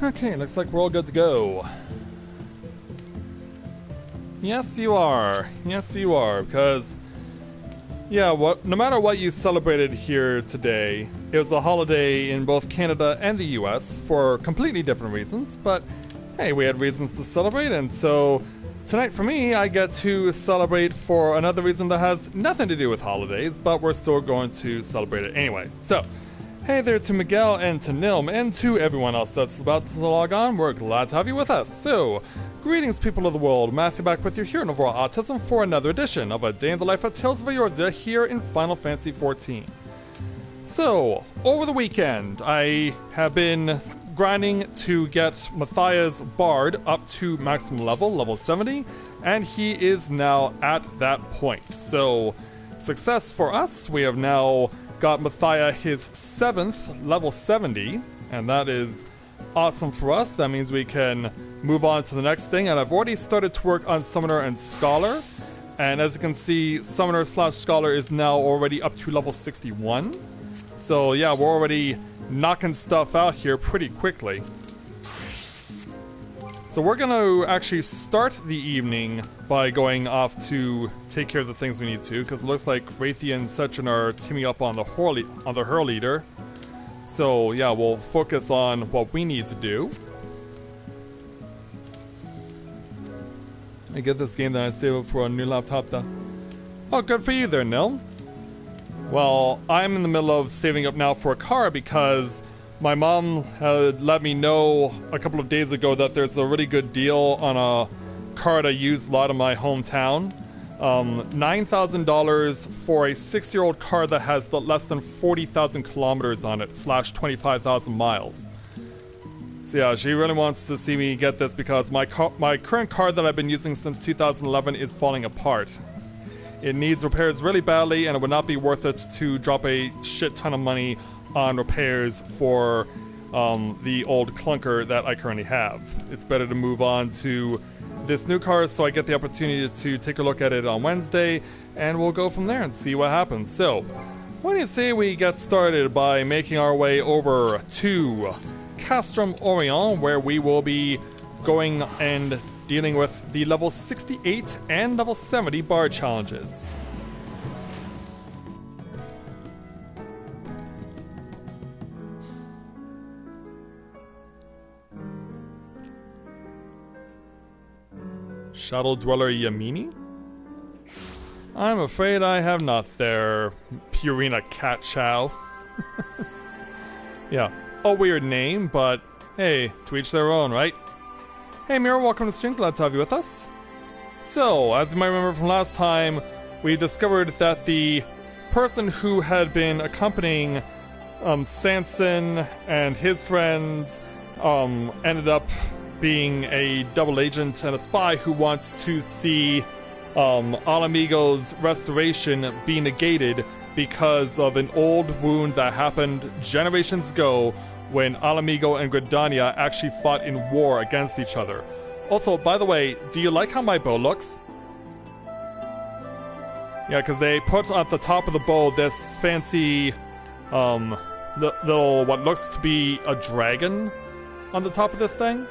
Okay, looks like we're all good to go. Yes, you are. Yes, you are, because... yeah, no matter what you celebrated here today, it was a holiday in both Canada and the US for completely different reasons, but hey, we had reasons to celebrate, and so tonight for me, I get to celebrate for another reason that has nothing to do with holidays, but we're still going to celebrate it anyway. So, hey there to Miguel and to Nilm and to everyone else that's about to log on. We're glad to have you with us. So, greetings people of the world, Matthia back with you here in Novaura Autism for another edition of A Day in the Life of Tales of Eorzea here in Final Fantasy XIV. So, over the weekend, I have been grinding to get Mathia's Bard up to maximum level 70, and he is now at that point. So, success for us, we have now got Matthia his 7th level 70, and that is awesome for us. That means we can move on to the next thing, and I've already started to work on Summoner and Scholar, and as you can see, Summoner / Scholar is now already up to level 61. So yeah, we're already knocking stuff out here pretty quickly. So we're gonna actually start the evening by going off to take care of the things we need to, because it looks like Wraithia and Sechin are teaming up on the her leader. So yeah, we'll focus on what we need to do. I get this game that I save up for a new laptop though. Oh, good for you there, Nil. Well, I'm in the middle of saving up now for a car because my mom had let me know a couple of days ago that there's a really good deal on a car I use a lot in my hometown. $9,000 for a 6-year-old car that has less than 40,000 kilometers on it, / 25,000 miles. So yeah, she really wants to see me get this because my current car that I've been using since 2011 is falling apart. It needs repairs really badly, and it would not be worth it to drop a shit ton of money on repairs for the old clunker that I currently have. It's better to move on to this new car so I get the opportunity to take a look at it on Wednesday, and we'll go from there and see what happens. So, why do you say we get started by making our way over to Castrum Orient, where we will be going and dealing with the level 68 and level 70 Bard challenges. Shadow Dweller Yamini? I'm afraid I have not there, Purina Cat Chow. Yeah, a weird name, but hey, to each their own, right? Hey Mira, welcome to the stream, glad to have you with us. So, as you might remember from last time, we discovered that the person who had been accompanying Sanson and his friends ended up being a double agent and a spy who wants to see Alamigo's restoration be negated because of an old wound that happened generations ago when Alamigo and Gridania actually fought in war against each other. Also, by the way, do you like how my bow looks? Yeah, because they put at the top of the bow this fancy, little, what looks to be a dragon on the top of this thing.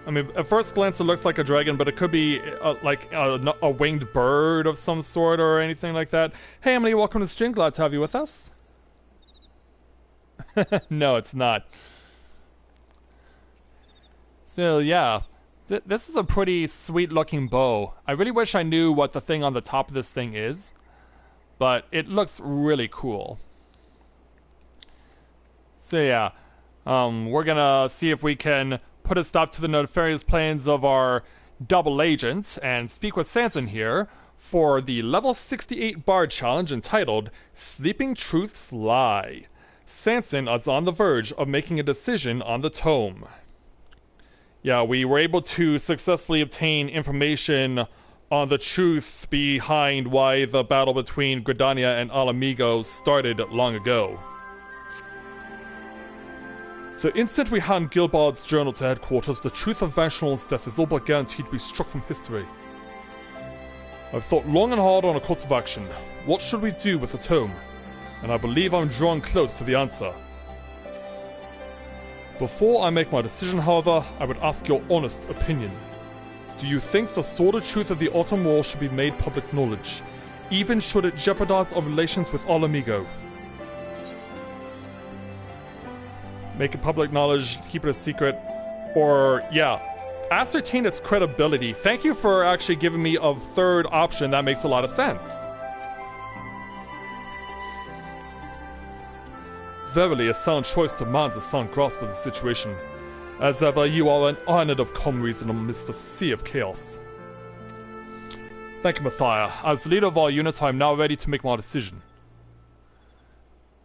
I mean, at first glance it looks like a dragon, but it could be like a winged bird of some sort or anything like that. Hey Emily, welcome to the stream, glad to have you with us. No, it's not. So yeah, this is a pretty sweet looking bow. I really wish I knew what the thing on the top of this thing is, but it looks really cool. So yeah, we're gonna see if we can put a stop to the nefarious plans of our double agent and speak with Sanson here for the level 68 Bard challenge entitled Sleeping Truth's Lie. Sanson is on the verge of making a decision on the tome. Yeah, we were able to successfully obtain information on the truth behind why the battle between Gridania and Alamigo started long ago. The instant we hand Gilbard's journal to headquarters, the truth of Vanchon's death is all but guaranteed to be struck from history. I've thought long and hard on a course of action. What should we do with the tome? And I believe I'm drawing close to the answer. Before I make my decision, however, I would ask your honest opinion. Do you think the sordid truth of the Autumn War should be made public knowledge, even should it jeopardize our relations with Al Amigo? Make it public knowledge, keep it a secret, or, yeah, ascertain its credibility. Thank you for actually giving me a third option. That makes a lot of sense. Verily, a sound choice demands a sound grasp of the situation. As ever, you are an island of calm reason amidst the sea of chaos. Thank you, Matthia. As the leader of our unit, I am now ready to make my decision.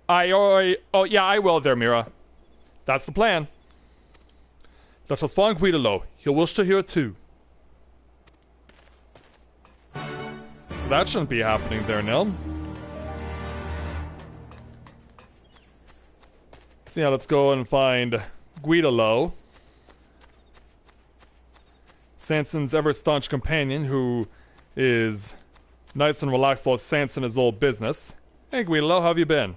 Oh yeah, I will there, Mira. That's the plan. Let us find Guidolo. He'll wish to hear it too. That shouldn't be happening there, Nell. So yeah, let's go and find Guidolo. Sanson's ever-staunch companion, who is nice and relaxed while Sanson is all business. Hey Guidolo, how have you been?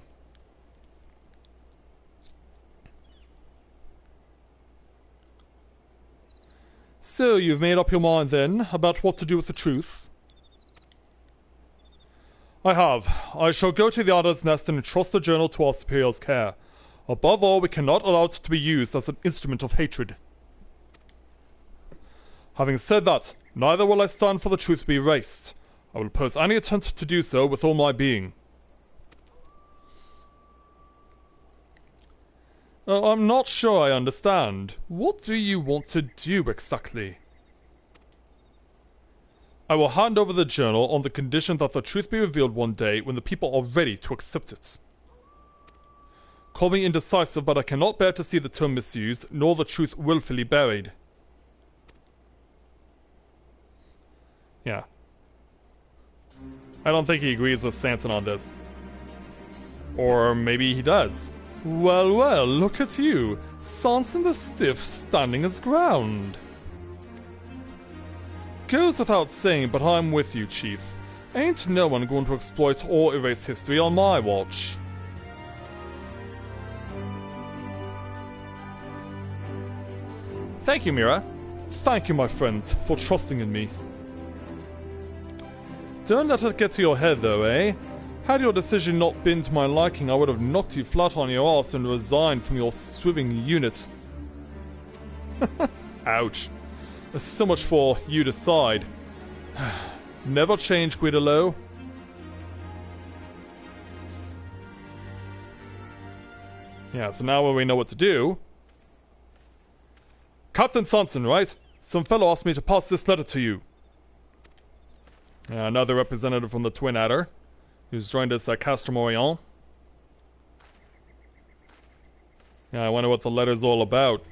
So, you've made up your mind then, about what to do with the truth? I have. I shall go to the Otter's Nest and entrust the journal to our superior's care. Above all, we cannot allow it to be used as an instrument of hatred. Having said that, neither will I stand for the truth to be erased. I will oppose any attempt to do so with all my being. I'm not sure I understand. What do you want to do exactly? I will hand over the journal on the condition that the truth be revealed one day when the people are ready to accept it. Call me indecisive, but I cannot bear to see the term misused, nor the truth willfully buried. Yeah. I don't think he agrees with Sanson on this. Or maybe he does. Well, well, look at you. Sanson the Stiff standing his ground. Goes without saying, but I'm with you, Chief. Ain't no one going to exploit or erase history on my watch. Thank you, Mira. Thank you, my friends, for trusting in me. Don't let it get to your head, though, eh? Had your decision not been to my liking, I would have knocked you flat on your ass and resigned from your swimming unit. Ouch. There's so much for you to decide. Never change, Guidolo. Yeah, so now we know what to do. Captain Sanson, right? Some fellow asked me to pass this letter to you. Another representative from the Twin Adder, who's joined us at Castor Morion. Yeah, I wonder what the letter's all about.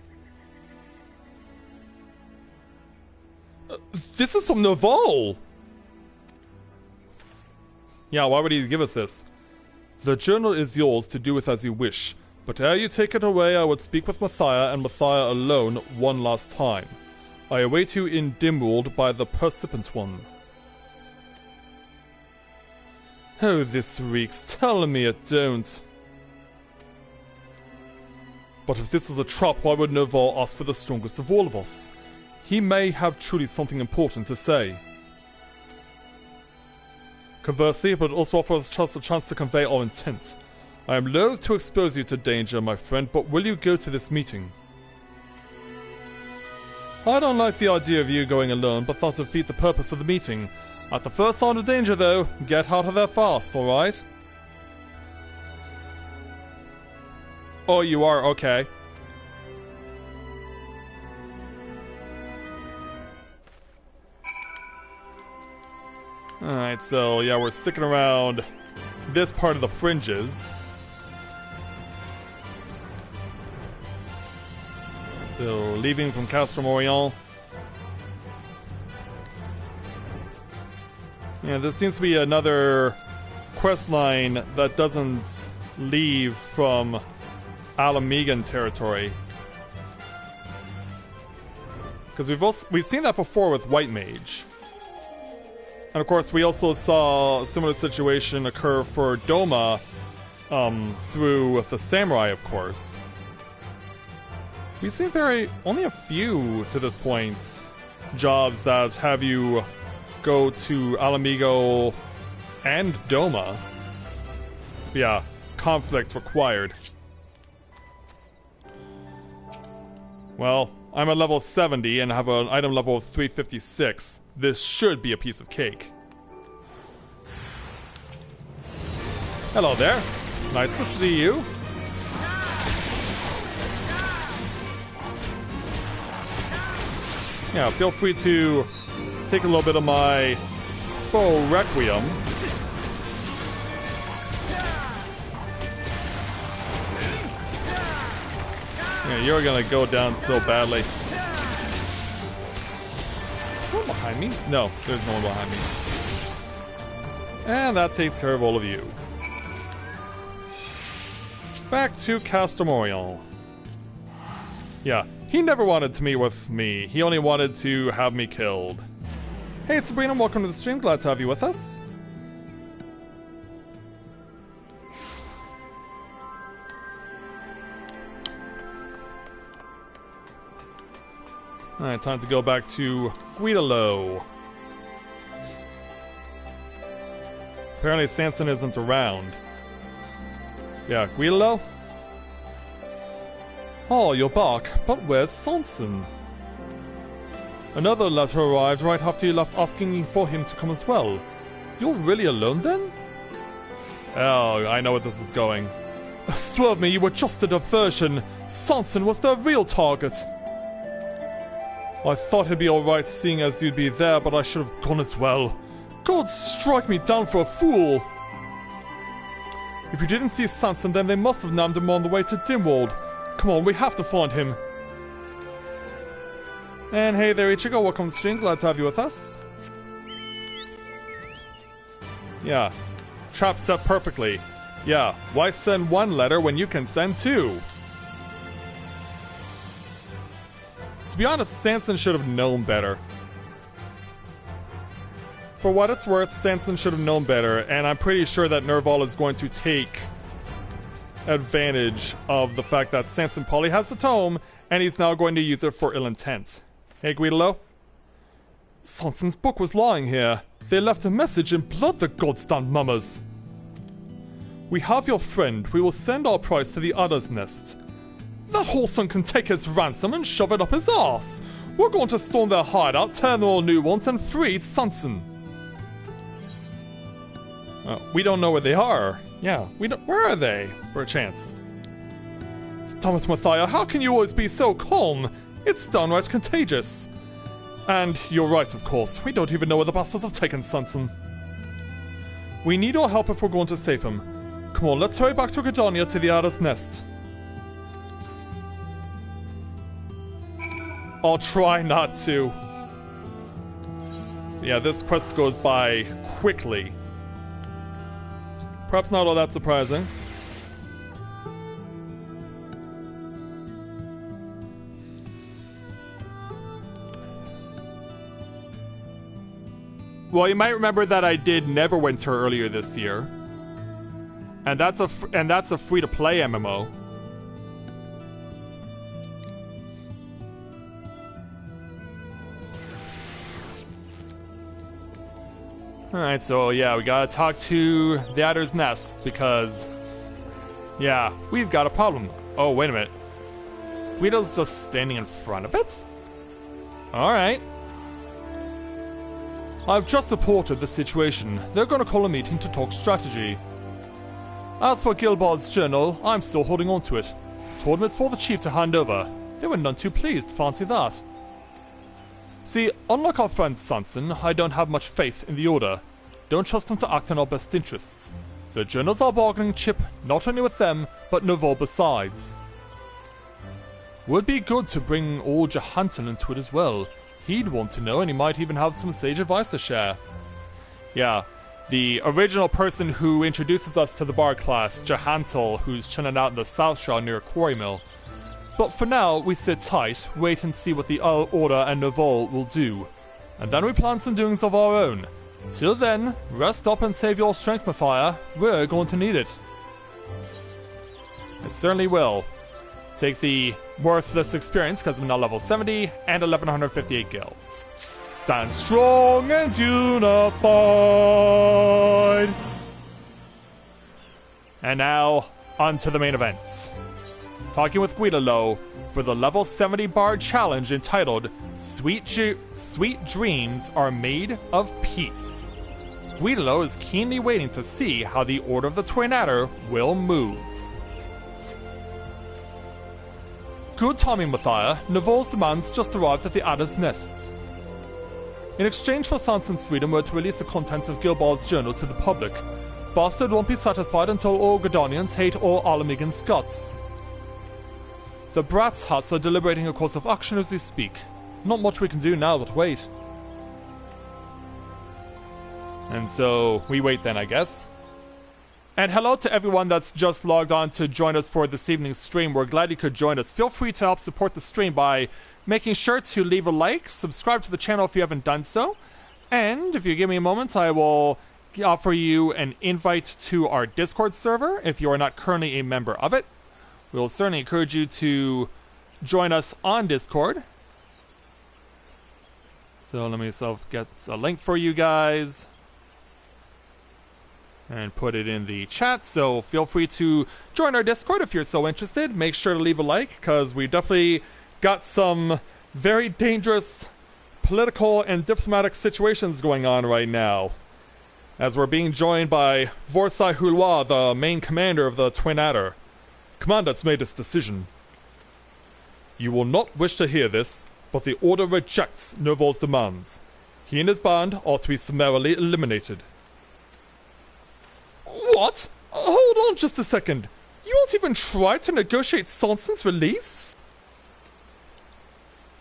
This is from Novaura! Yeah, why would he give us this? The journal is yours to do with as you wish, but ere you take it away, I would speak with Matthia and Matthia alone one last time. I await you in Dimworld by the Percipient One. Oh, this reeks. Tell me it don't. But if this is a trap, why would Novaura ask for the strongest of all of us? He may have truly something important to say. Conversely, but also offers us a chance to convey our intent. I am loath to expose you to danger, my friend, but will you go to this meeting? I don't like the idea of you going alone, but thought to defeat the purpose of the meeting. At the first sign of danger, though, get out of there fast, alright? Oh, you are? Okay. Alright, so yeah, we're sticking around this part of the fringes. So, leaving from Castor Morion. Yeah, this seems to be another quest line that doesn't leave from Alamigan territory. Because we've seen that before with White Mage. And of course, we also saw a similar situation occur for Doma through the Samurai, of course. We seem only a few to this point jobs that have you go to Alamigo and Doma. Yeah, conflict required. Well, I'm at level 70 and have an item level of 356. This should be a piece of cake. Hello there. Nice to see you. Yeah, feel free to take a little bit of my faux requiem. Yeah, you're gonna go down so badly. Is someone behind me? No, there's no one behind me. And that takes care of all of you. Back to Castamorial. Yeah, he never wanted to meet with me. He only wanted to have me killed. Hey Sabrina, welcome to the stream. Glad to have you with us. Alright, time to go back to Guidolo. Apparently Sanson isn't around. Yeah, Guidolo? Oh, you're back, but where's Sanson? Another letter arrived right after you left asking for him to come as well. You're really alone then? Oh, I know where this is going. Swerve me, you were just a diversion. Sanson was the real target. I thought it'd be alright seeing as you'd be there, but I should have gone as well. God strike me down for a fool! If you didn't see Sanson, then they must have nabbed him on the way to Dimwald. Come on, we have to find him. And hey there, Ichigo, welcome to the stream. Glad to have you with us. Yeah, trap set perfectly. Yeah, why send one letter when you can send two? To be honest, Sanson should have known better. For what it's worth, Sanson should have known better, and I'm pretty sure that Nerval is going to take advantage of the fact that Sanson probably has the tome, and he's now going to use it for ill intent. Hey, Guidolo? Sanson's book was lying here. They left a message in blood, the goddamn mummers. We have your friend. We will send our price to the Adder's Nest. That whoreson can take his ransom and shove it up his arse. We're going to storm their hideout, turn them all new ones, and free Sanson. We don't know where they are. Yeah, we don't. Where are they? For a chance. Damn it, Matthia, how can you always be so calm? It's downright contagious. And you're right, of course. We don't even know where the bastards have taken Sanson. We need your help if we're going to save him. Come on, let's hurry back to Gadonia to the Adder's Nest. I'll try not to. Yeah, this quest goes by quickly. Perhaps not all that surprising. Well, you might remember that I did Neverwinter earlier this year, and that's a free-to-play MMO. Alright, so yeah, we gotta talk to the Adder's Nest because, yeah, we've got a problem. Oh, wait a minute. Guido's just standing in front of it? Alright. I've just reported the situation. They're gonna call a meeting to talk strategy. As for Gilbard's journal, I'm still holding on to it. Told him it's for the chief to hand over. They were none too pleased, fancy that. See, unlike our friend Sanson, I don't have much faith in the Order. Don't trust them to act in our best interests. The journal's our bargaining chip, not only with them, but Novaura besides. Would be good to bring old Jahanton into it as well. He'd want to know, and he might even have some sage advice to share. Yeah, the original person who introduces us to the bard class, Jahantel, who's chilling out in the South Shore near a quarry mill. But for now, we sit tight, wait and see what the Order and Novaura will do. And then we plan some doings of our own. Till then, rest up and save your strength, Matthia. We're going to need it. I certainly will. Take the worthless experience because I'm now level 70 and 1158 gil. Stand strong and unified. And now, on to the main event. Talking with Guidolo for the level 70 bard challenge entitled Sweet Dreams Are Made of Peace. Guidolo is keenly waiting to see how the Order of the Twin Adder will move. Good timing, Matthia. Novaura's demands just arrived at the Adder's nest. In exchange for Sanson's freedom, we're to release the contents of Gilbard's journal to the public. Bastard won't be satisfied until all Gordonians hate all Alamegan Scots. The Brat's huts are deliberating a course of action as we speak. Not much we can do now but wait. And so, we wait then, I guess. And hello to everyone that's just logged on to join us for this evening's stream. We're glad you could join us. Feel free to help support the stream by making sure to leave a like, subscribe to the channel if you haven't done so, and if you give me a moment, I will offer you an invite to our Discord server if you are not currently a member of it. We will certainly encourage you to join us on Discord. So let me get a link for you guys and put it in the chat. So feel free to join our Discord if you're so interested. Make sure to leave a like because we definitely got some very dangerous political and diplomatic situations going on right now, as we're being joined by Vorsai Hulwa, the main commander of the Twin Adder. Commandant's made his decision. You will not wish to hear this, but the Order rejects Novaura's demands. He and his band are to be summarily eliminated. What? Hold on just a second. You won't even try to negotiate Sanson's release?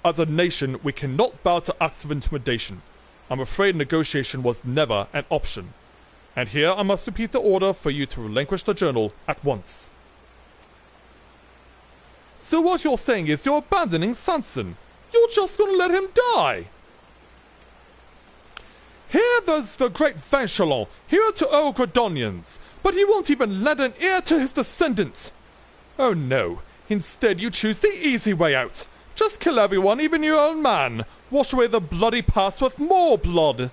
As a nation, we cannot bow to acts of intimidation. I'm afraid negotiation was never an option. And here I must repeat the order for you to relinquish the journal at once. So what you're saying is you're abandoning Sanson. You're just gonna let him die. Here there's the great Vanchalon, here to owe Gradonians, but he won't even lend an ear to his descendant. Oh no, instead you choose the easy way out. Just kill everyone, even your own man. Wash away the bloody past with more blood.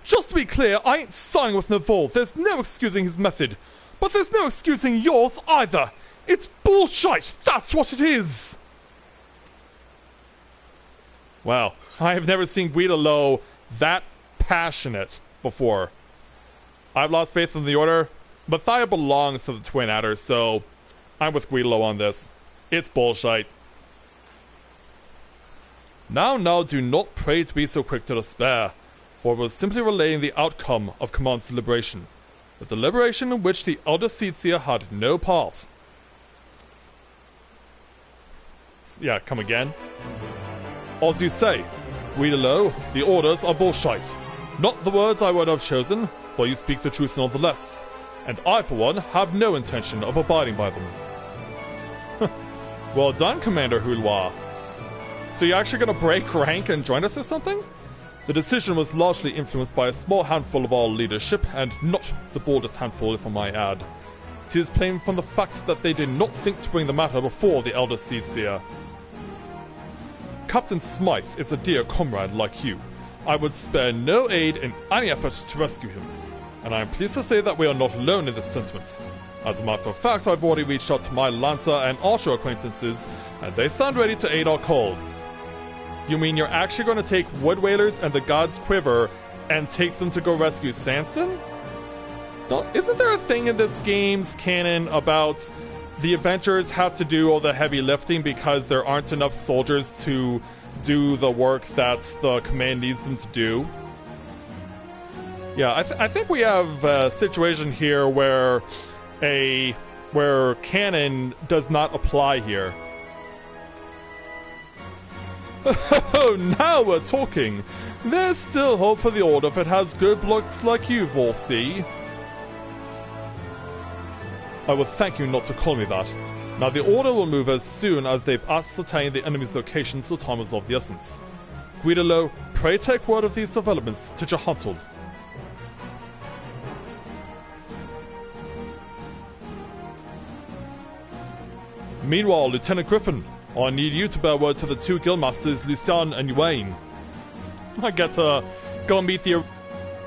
Just to be clear, I ain't siding with Novaura. There's no excusing his method. But there's no excusing yours either. It's bullshit, that's what it is. Wow, I have never seen Guidolo that passionate before. I've lost faith in the Order. Matthia belongs to the Twin Adder, so I'm with Guidolo on this. It's bullshit. Now, do not pray to be so quick to despair, for it was simply relaying the outcome of Command's deliberation, a deliberation in which the Elder Seedseer had no part. Yeah, come again. As you say, Guidolo, the orders are bullshit. Not the words I would have chosen, but you speak the truth nonetheless, and I, for one, have no intention of abiding by them. Well done, Commander Hulwa. So you're actually going to break rank and join us or something? The decision was largely influenced by a small handful of our leadership, and not the boldest handful, if I might add. It is plain from the fact that they did not think to bring the matter before the Elder Seedseer. Captain Smythe is a dear comrade like you. I would spare no aid in any effort to rescue him, and I am pleased to say that we are not alone in this sentiment. As a matter of fact, I've already reached out to my Lancer and Archer acquaintances, and they stand ready to aid our cause. You mean you're actually going to take Wood Whalers and the God's Quiver and take them to go rescue Sanson? Isn't there a thing in this game's canon about the adventurers have to do all the heavy lifting because there aren't enough soldiers to do the work that the command needs them to do? Yeah, I think we have a situation here where canon does not apply here. Oh, now we're talking. There's still hope for the Order if it has good blokes like you, Volsey. I would thank you not to call me that. Now the Order will move as soon as they've ascertained the enemy's location, so time is of the essence. Guidolo, pray take word of these developments to Jahantul. Meanwhile, Lieutenant Griffin, I need you to bear word to the two guildmasters, Lucian and Yuane. I get to go meet the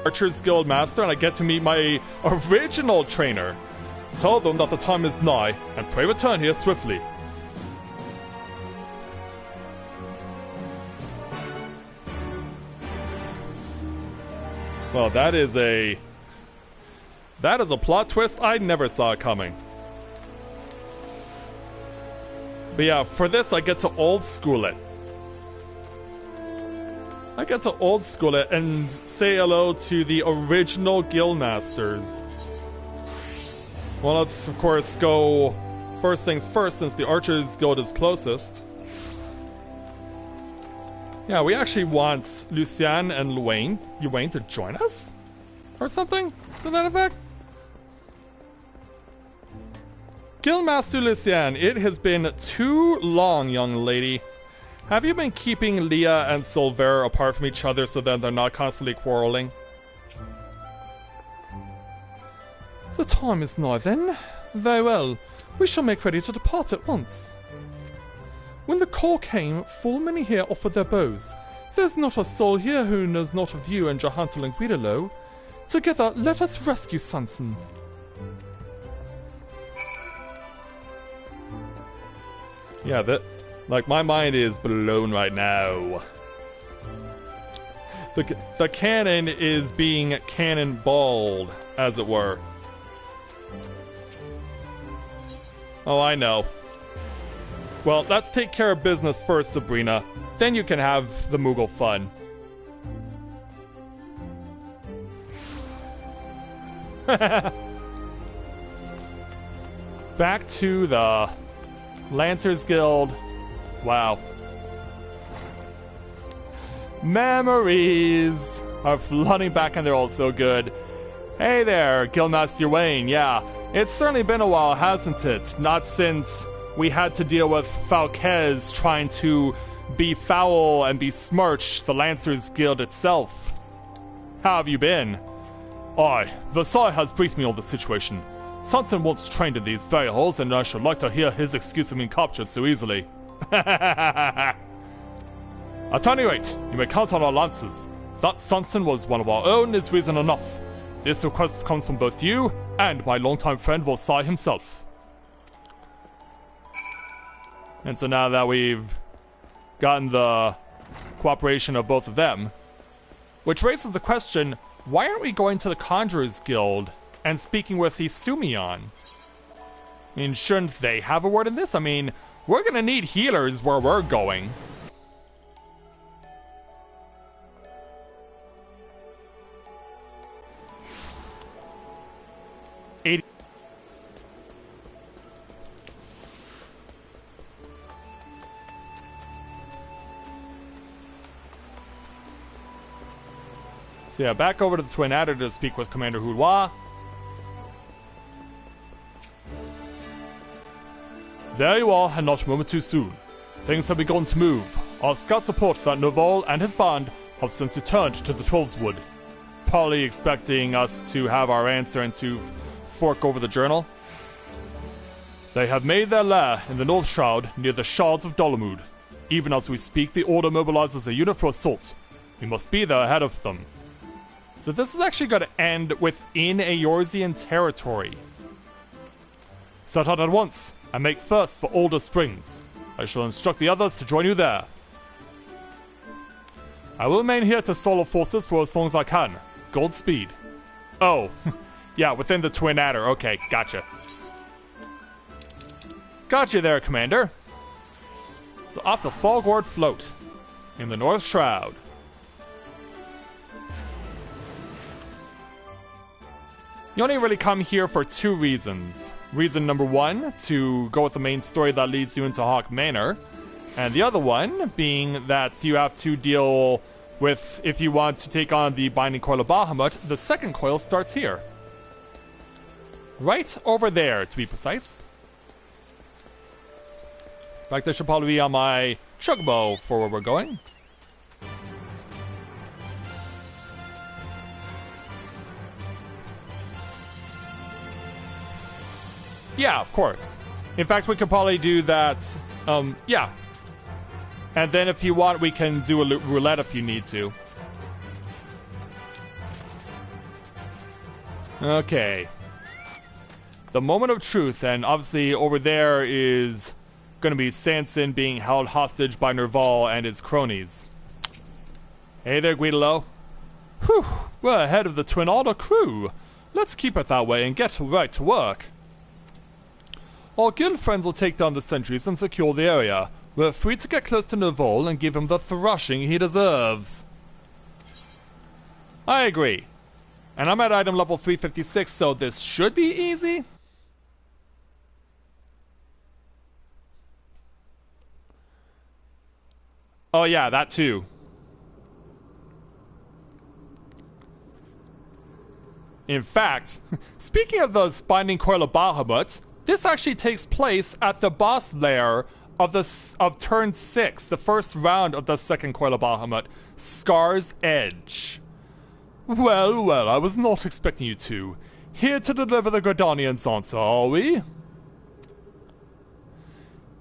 Archer's Guild Master, and I get to meet my original trainer. Tell them that the time is nigh, and pray return here swiftly. Well, that is a plot twist I never saw coming. But yeah, for this I get to old school it. I get to old school it and say hello to the original Guildmasters. Well, let's of course go first things first, since the Archers Guild is closest. Yeah, we actually want Lucian and Yuane to join us? Or something to that effect? Guildmaster Lucian, it has been too long, young lady. Have you been keeping Leah and Solver apart from each other so that they're not constantly quarreling? The time is nigh then. Very well. We shall make ready to depart at once. When the call came, full many here offered their bows. There's not a soul here who knows not of you and Johantel and Guidolo. Together, let us rescue Sanson. Yeah, like, my mind is blown right now. The cannon is being cannonballed, as it were. Oh, I know. Well, let's take care of business first, Sabrina. Then you can have the Moogle fun. Back to the Lancers Guild. Wow. Memories are flooding back, and they're all so good. Hey there, Guildmaster Wayne. Yeah, it's certainly been a while, hasn't it? Not since we had to deal with Falquez trying to befoul and besmirch the Lancers Guild itself. How have you been? Aye, Versailles has briefed me on the situation. Sanson once trained in these very halls, and I should like to hear his excuse of being captured so easily. At any rate, you may count on our lances. That Sanson was one of our own is reason enough. This request comes from both you and my longtime friend Versailles himself. And so now that we've gotten the cooperation of both of them, which raises the question, why aren't we going to the Conjurers Guild and speaking with Isumion? I mean, shouldn't they have a word in this? I mean, we're gonna need healers where we're going. So yeah, back over to the Twin Adder to speak with Commander Houlois. There you are, and not a moment too soon. Things have begun to move. Our scouts report that Novaura and his band have since returned to the Trollswood. Probably expecting us to have our answer and to fork over the journal. They have made their lair in the North Shroud near the Shards of Dolomud. Even as we speak, the Order mobilizes a unit for assault. We must be there ahead of them. So this is actually going to end within Eorzean territory. Set out at once, and make first for Alder Springs. I shall instruct the others to join you there. I will remain here to stall our forces for as long as I can. Godspeed. Oh, yeah, within the Twin Adder. Okay, gotcha. Gotcha there, Commander. So off to Fogward Float in the North Shroud. You only really come here for two reasons. Reason number one, to go with the main story that leads you into Hawk Manor. And the other one being that you have to deal with, if you want to take on the Binding Coil of Bahamut, the second coil starts here. Right over there, to be precise. In fact, I should probably be on my Chocobo for where we're going. Yeah, of course. In fact, we could probably do that. Yeah. And then if you want, we can do a roulette if you need to. Okay. The moment of truth, and obviously over there is going to be Sanson being held hostage by Nerval and his cronies. Hey there, Guidolo. Whew, we're ahead of the Twin Otter crew. Let's keep it that way and get right to work. Our guild friends will take down the sentries and secure the area. We're free to get close to Nerval and give him the thrashing he deserves. I agree. And I'm at item level 356, so this should be easy. Oh yeah, that too. In fact, speaking of the Binding Coil of Bahamut, this actually takes place at the boss lair of turn 6, the first round of the second Coil of Bahamut, Scar's Edge. Well, well, I was not expecting you to. Here to deliver the Gordanian's answer, are we?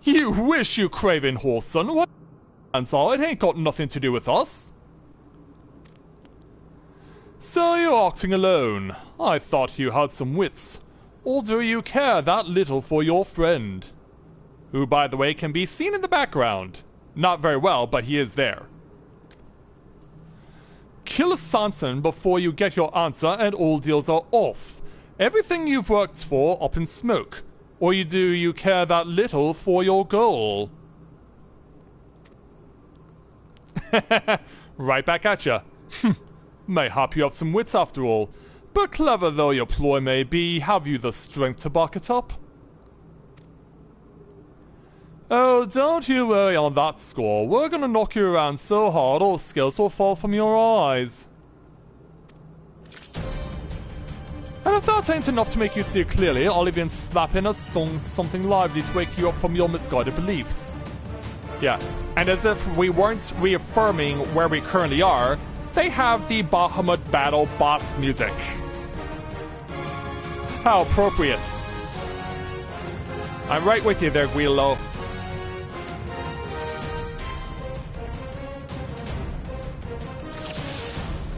You wish, you craven whoreson. What answer? It ain't got nothing to do with us. So you're acting alone. I thought you had some wits. Or do you care that little for your friend? Who, by the way, can be seen in the background. Not very well, but he is there. Kill Sanson before you get your answer and all deals are off. Everything you've worked for up in smoke. Or do you care that little for your goal? Right back at ya. Mayhap you have some wits after all. But clever though your ploy may be, have you the strength to back it up? Oh, don't you worry on that score. We're gonna knock you around so hard all skills will fall from your eyes. And if that ain't enough to make you see it clearly, I'll even slap in a song something lively to wake you up from your misguided beliefs. Yeah, and as if we weren't reaffirming where we currently are, they have the Bahamut Battle boss music. How appropriate. I'm right with you there, Guidolo.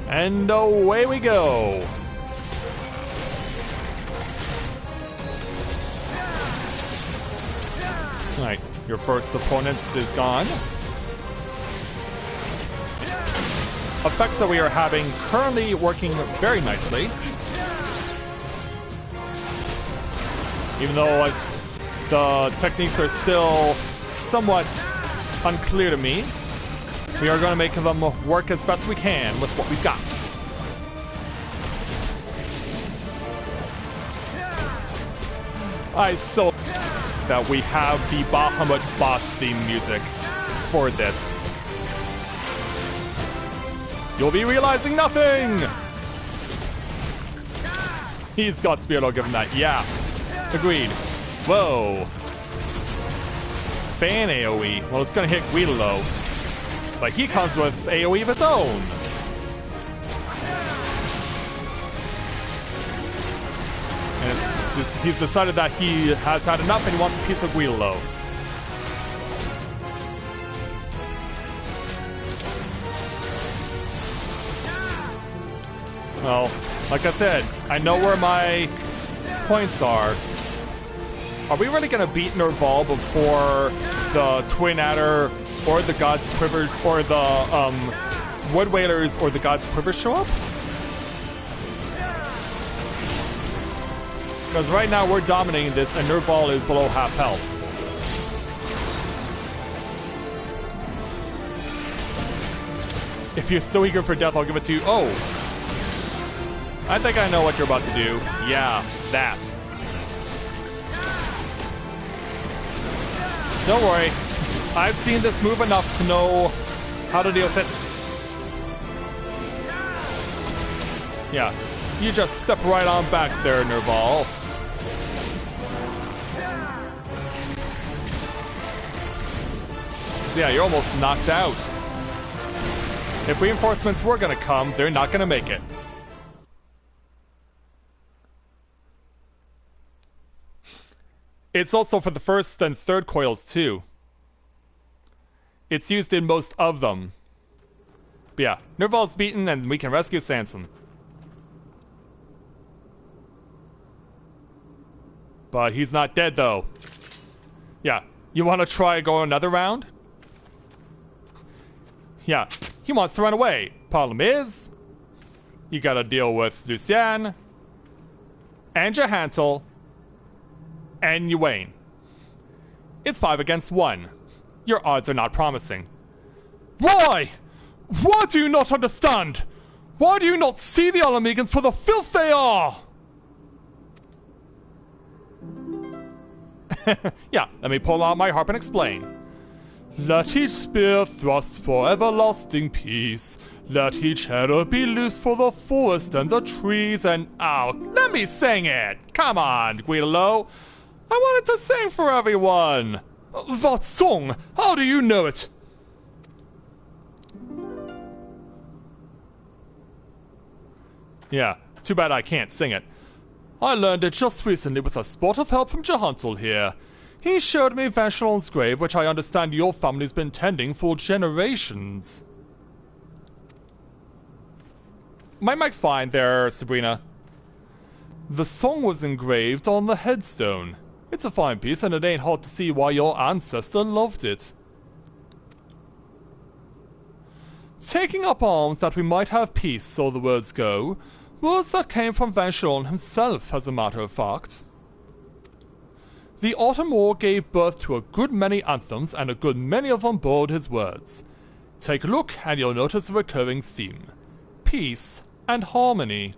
And away we go. Alright, your first opponent is gone. Effects that we are having currently working very nicely. Even though the techniques are still somewhat unclear to me, we are going to make them work as best we can with what we've got. I so that we have the Bahamut boss theme music for this. You'll be realizing nothing! He's got Spirit, I'll give him that. Yeah. Agreed. Whoa. Fan AoE. Well, it's gonna hit Guidolo. But he comes with AoE of its own. And he's decided that he has had enough and he wants a piece of Guidolo. Well, like I said, I know where my points are. Are we really gonna beat Nerval before the Twin Adder or the God's Quiver or the Wood Whalers or the God's Quiver show up? Because right now we're dominating this and Nerval is below half health. If you're so eager for death, I'll give it to you. Oh! I think I know what you're about to do. Yeah, that. Don't worry. I've seen this move enough to know how to deal with it. Yeah. You just step right on back there, Nerval. Yeah, you're almost knocked out. If reinforcements were gonna come, they're not gonna make it. It's also for the first and third coils too. It's used in most of them. But yeah, Nerval's beaten and we can rescue Sanson. But he's not dead though. Yeah, you want to try go another round? Yeah, he wants to run away. Problem is, you gotta deal with Lucienne, and Johantel, and Ywain. It's 5 against 1. Your odds are not promising. Why? Why do you not understand? Why do you not see the Alamegans for the filth they are? Yeah, let me pull out my harp and explain. Let each spear thrust for everlasting peace. Let each arrow be loosed for the forest and the trees and... Ow, let me sing it! Come on, Guidolo! I wanted to sing for everyone! That song? How do you know it? Yeah, too bad I can't sing it. I learned it just recently with a spot of help from Johantel here. He showed me Vacheron's grave, which I understand your family's been tending for generations. My mic's fine there, Sabrina. The song was engraved on the headstone. It's a fine piece, and it ain't hard to see why your ancestor loved it. Taking up arms that we might have peace, so the words go. Words that came from Vacheron himself, as a matter of fact. The Autumn War gave birth to a good many anthems, and a good many of them borrowed his words. Take a look, and you'll notice a recurring theme. Peace and harmony.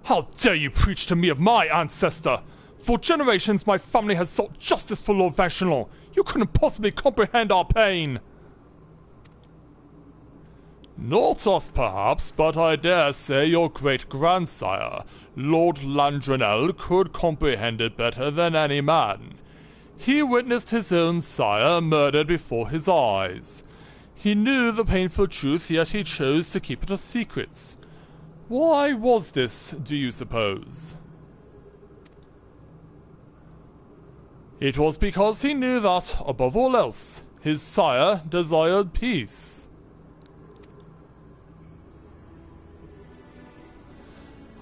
How dare you preach to me of my ancestor? For generations my family has sought justice for Lord Vacheron. You couldn't possibly comprehend our pain. Not us, perhaps, but I dare say your great-grandsire, Lord Landronel, could comprehend it better than any man. He witnessed his own sire murdered before his eyes. He knew the painful truth, yet he chose to keep it a secret. Why was this, do you suppose? It was because he knew that, above all else, his sire desired peace.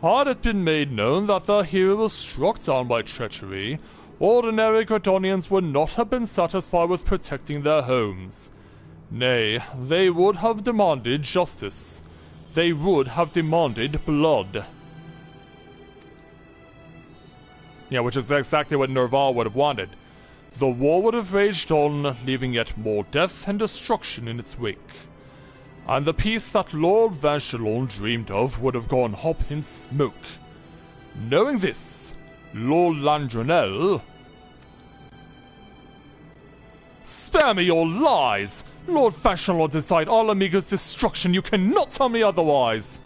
Had it been made known that the hero was struck down by treachery, ordinary Gradonians would not have been satisfied with protecting their homes. Nay, they would have demanded justice. They would have demanded blood. Yeah, which is exactly what Nerval would have wanted. The war would have raged on, leaving yet more death and destruction in its wake. And the peace that Lord Vacheron dreamed of would have gone up in smoke. Knowing this, Lord Landronel... Spare me your lies! Lord Vacheron desired Ala Mhigo's destruction. You cannot tell me otherwise!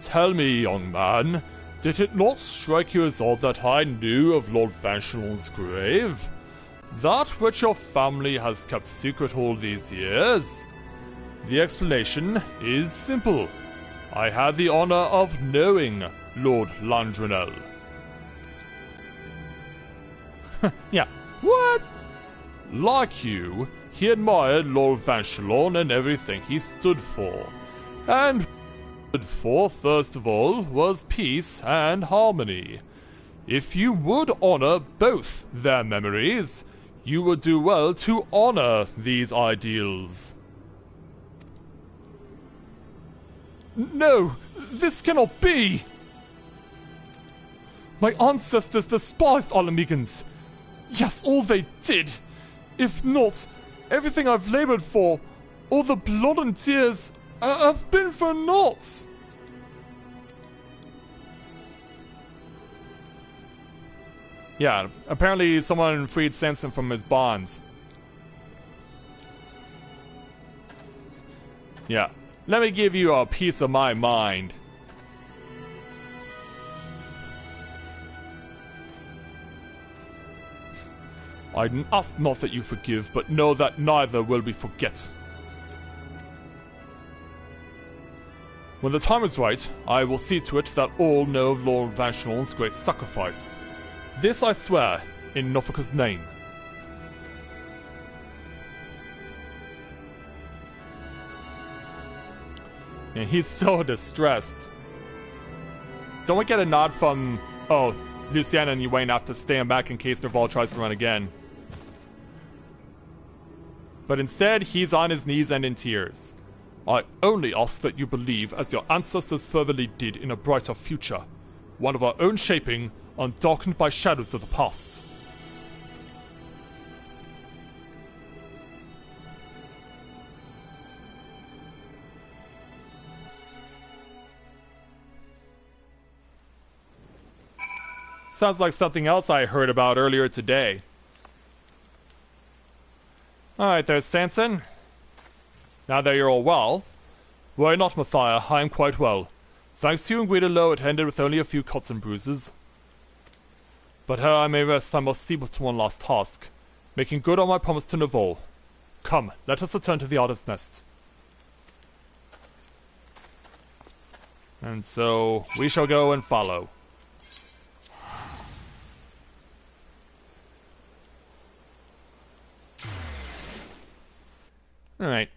Tell me, young man, did it not strike you as odd that I knew of Lord Vacheron's grave? That which your family has kept secret all these years? The explanation is simple. I had the honor of knowing Lord Landronel. Yeah, what? Like you, he admired Lord Vacheron and everything he stood for. And stood for, first of all, was peace and harmony. If you would honor both their memories, you would do well to honor these ideals. No, this cannot be! My ancestors despised Alamegans. Yes, all they did. If not, everything I've labored for, all the blood and tears, have been for naught. Yeah, apparently someone freed Sanson from his bonds. Yeah, let me give you a piece of my mind. I ask not that you forgive, but know that neither will we forget. When the time is right, I will see to it that all know of Lord Vanchelon's great sacrifice. This I swear, in Norfolk's name. And he's so distressed. Don't we get a nod from... Oh, Luciana and Ewain have to stand back in case Novaura tries to run again. But instead, he's on his knees and in tears. I only ask that you believe, as your ancestors fervently did, in a brighter future. One of our own shaping, undarkened by shadows of the past. Sounds like something else I heard about earlier today. Alright there, Sanson. Now that you're all well. Worry not, Matthia, I am quite well. Thanks to you and Guidolo, it ended with only a few cuts and bruises. But ere I may rest, I must see but one last task. Making good on my promise to Novaura. Come, let us return to the Otter's Nest. And so, we shall go and follow. Alright.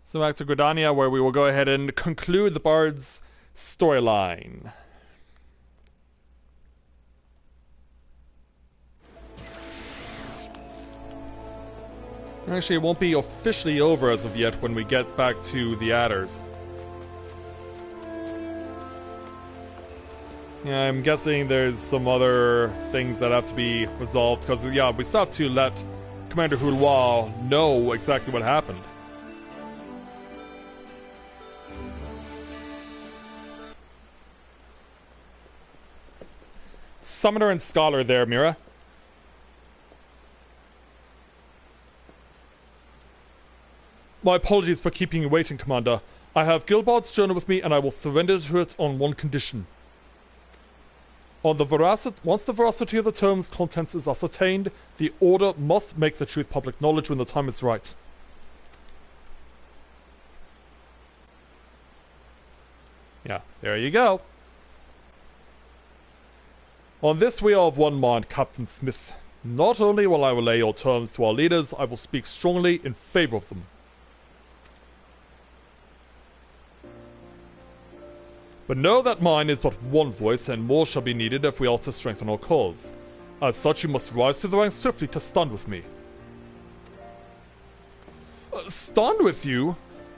So back to Gridania, where we will go ahead and conclude the Bard's storyline. Actually, it won't be officially over as of yet when we get back to the Adders. Yeah, I'm guessing there's some other things that have to be resolved, because, yeah, we still have to let Commander Houlois know exactly what happened. Summoner and Scholar there, Mira. My apologies for keeping you waiting, Commander. I have Gilbard's journal with me, and I will surrender to it on one condition. Once the veracity of the tome's contents is ascertained, the Order must make the truth public knowledge when the time is right. Yeah, there you go. On this we are of one mind, Captain Smith. Not only will I relay your terms to our leaders, I will speak strongly in favor of them. But know that mine is but one voice, and more shall be needed if we are to strengthen our cause. As such, you must rise through the ranks swiftly to stand with me. Stand with you?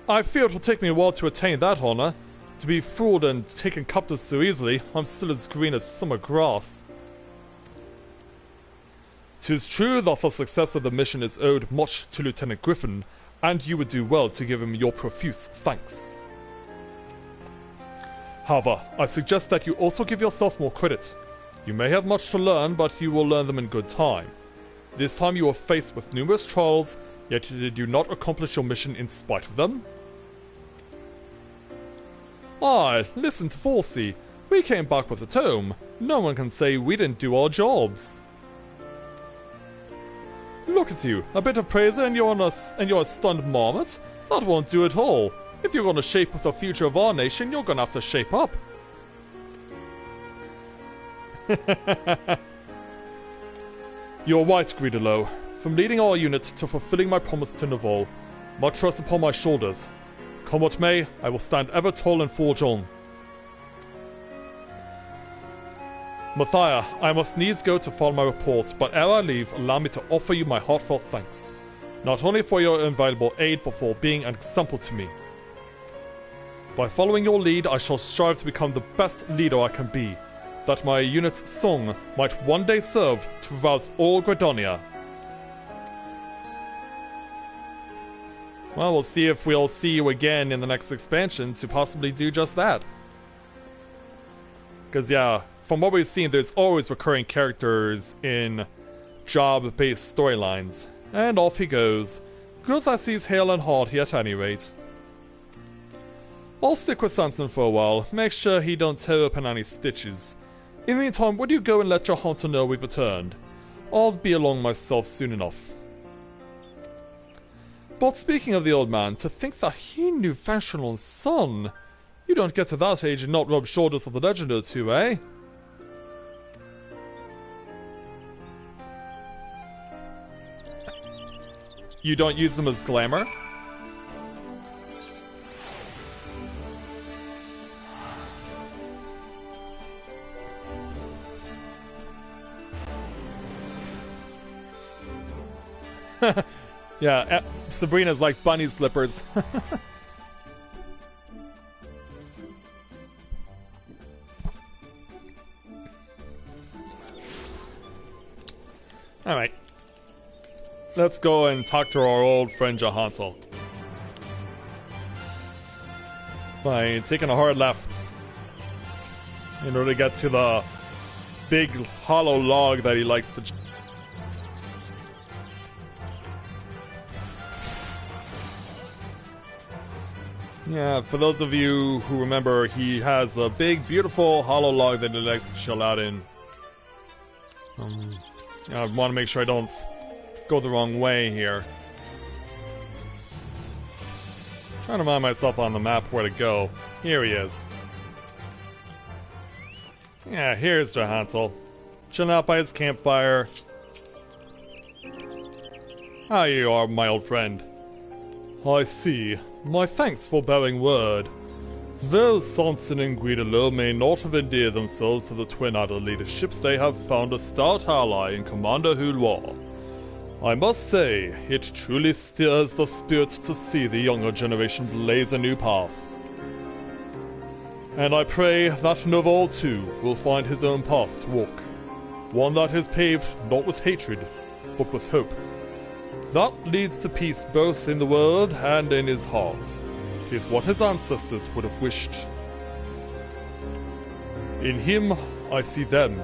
I fear it will take me a while to attain that honor. To be fooled and taken captive so easily, I'm still as green as summer grass. 'Tis true that the success of the mission is owed much to Lieutenant Griffin, and you would do well to give him your profuse thanks. However, I suggest that you also give yourself more credit. You may have much to learn, but you will learn them in good time. This time you are faced with numerous trials, yet did you not accomplish your mission in spite of them? Aye, listen to Forsey. We came back with a tome. No one can say we didn't do our jobs. Look at you, a bit of praise and you're a stunned marmot? That won't do at all. If you're gonna shape the future of our nation, you're gonna have to shape up. You're right, Guidolo. From leading our unit to fulfilling my promise to Novaura, much rests upon my shoulders. Come what may, I will stand ever tall and forge on. Matthia, I must needs go to file my report, but ere I leave, allow me to offer you my heartfelt thanks. Not only for your invaluable aid, but for being an example to me. By following your lead, I shall strive to become the best leader I can be, that my unit's song might one day serve to rouse all Gridania. Well, we'll see if we'll see you again in the next expansion to possibly do just that. Because, yeah, from what we've seen, there's always recurring characters in job-based storylines. And off he goes. Good that he's hale and hearty at any rate. I'll stick with Sanson for a while, make sure he don't tear open any stitches. In the meantime, would you go and let your hunter know we've returned? I'll be along myself soon enough. But speaking of the old man, to think that he knew Vashellon's son. You don't get to that age and not rub shoulders with a legend or two, eh? You don't use them as glamour? Yeah, Sabrina's like bunny slippers. Alright. Let's go and talk to our old friend Jahansel. By taking a hard left in order to get to the big hollow log that he likes to... Yeah, for those of you who remember, he has a big, beautiful hollow log that he likes to chill out in. I want to make sure I don't go the wrong way here. Trying to remind myself on the map where to go. Here he is. Yeah, here's Jahansel. Chilling out by his campfire. How you are, my old friend. I see. My thanks for bearing word. Though Sanson and Guidolo may not have endeared themselves to the Twin Adder leadership, they have found a stout ally in Commander Hulois. I must say, it truly stirs the spirit to see the younger generation blaze a new path. And I pray that Novaura too will find his own path to walk. One that is paved not with hatred, but with hope. That leads to peace both in the world and in his heart, is what his ancestors would have wished. In him, I see them,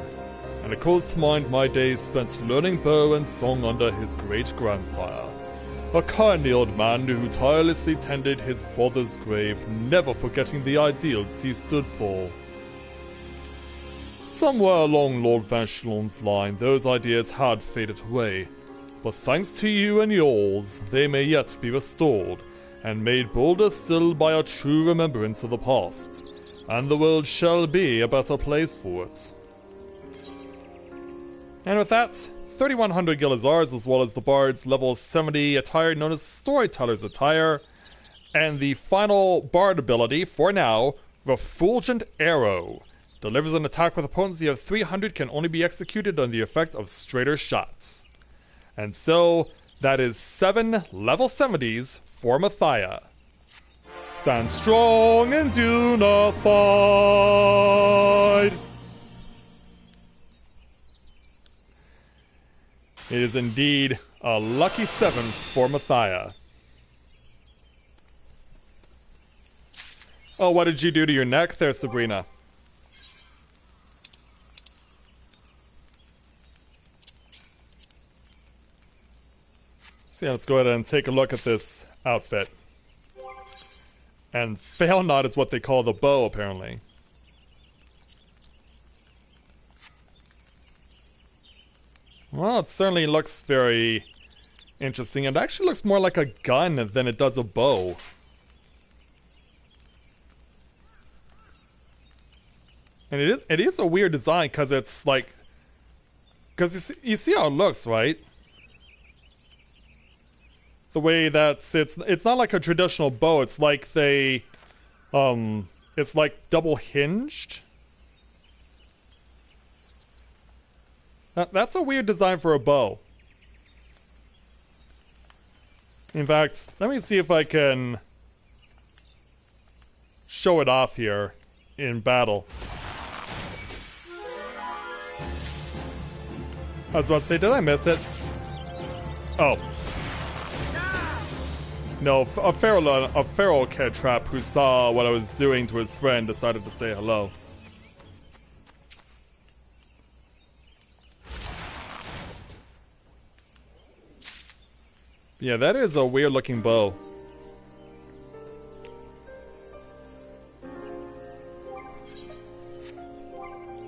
and it calls to mind my days spent learning bow and song under his great-grandsire, a kindly old man who tirelessly tended his father's grave, never forgetting the ideals he stood for. Somewhere along Lord Vashellon's line, those ideas had faded away. But thanks to you and yours, they may yet be restored, and made bolder still by a true remembrance of the past, and the world shall be a better place for it. And with that, 3100 Gilazars, as well as the Bard's level 70 attire known as Storyteller's Attire, and the final Bard ability, for now, Refulgent Arrow. Delivers an attack with a potency of 300, can only be executed under the effect of straighter shots. And so, that is 7 level 70s for Matthia. Stand strong and do not fight! It is indeed a lucky 7 for Matthia. Oh, what did you do to your neck there, Sabrina? So yeah, let's go ahead and take a look at this outfit. And fail not is what they call the bow, apparently. Well, it certainly looks very interesting. It actually looks more like a gun than it does a bow. And it is a weird design because it's like... Because you see how it looks, right? The way that it's not like a traditional bow. It's like they, it's like double hinged. That's a weird design for a bow. In fact, let me see if I can show it off here in battle. I was about to say, did I miss it? Oh. No, a feral cat trap who saw what I was doing to his friend decided to say hello. Yeah, that is a weird looking bow.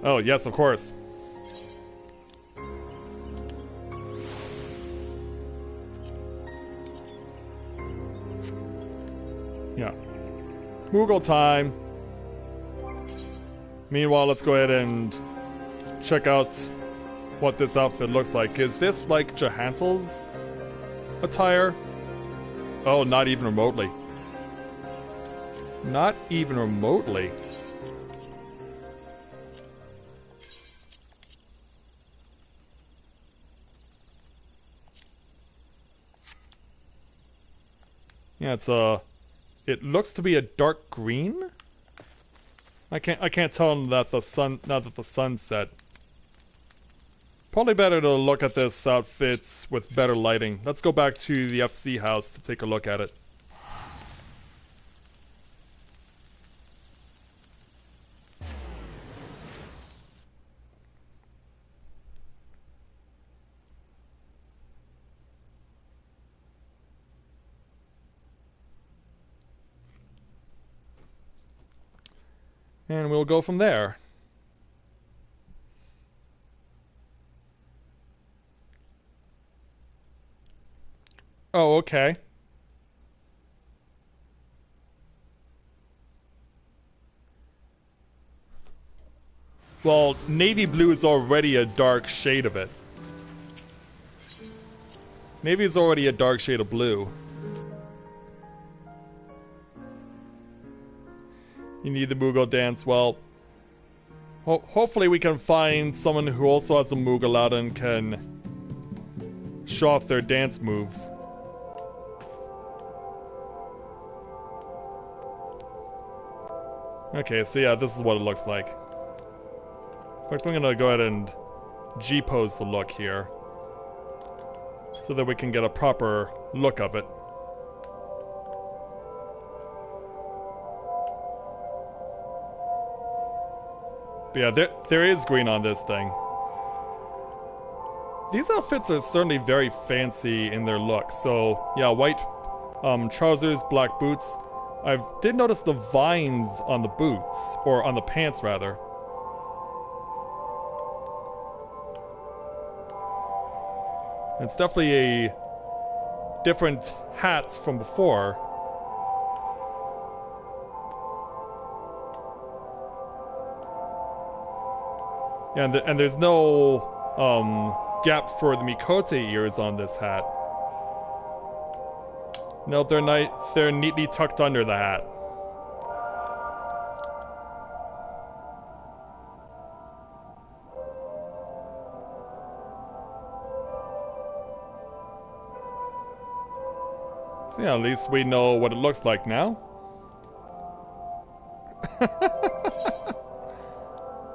Oh, yes, of course. Yeah. Moogle time. Meanwhile, let's go ahead and check out what this outfit looks like. Is this like Jahantel's attire? Oh, not even remotely. Not even remotely. Yeah, it looks to be a dark green. I can't tell that the sun now that the sun's set. Probably better to look at this outfit with better lighting. Let's go back to the FC house to take a look at it. And we'll go from there. Oh, okay. Well, navy blue is already a dark shade of it. Navy is already a dark shade of blue. You need the Moogle dance. Well, hopefully we can find someone who also has a Moogle out and can show off their dance moves. Okay, so yeah, this is what it looks like. In fact, I'm gonna go ahead and G-pose the look here, so that we can get a proper look of it. But yeah, there is green on this thing. These outfits are certainly very fancy in their look. So yeah, white trousers, black boots. I did notice the vines on the boots, or on the pants rather. It's definitely a different hat from before. Yeah, and there's no gap for the Mikote ears on this hat. No, they're neatly tucked under the hat. So yeah, at least we know what it looks like now.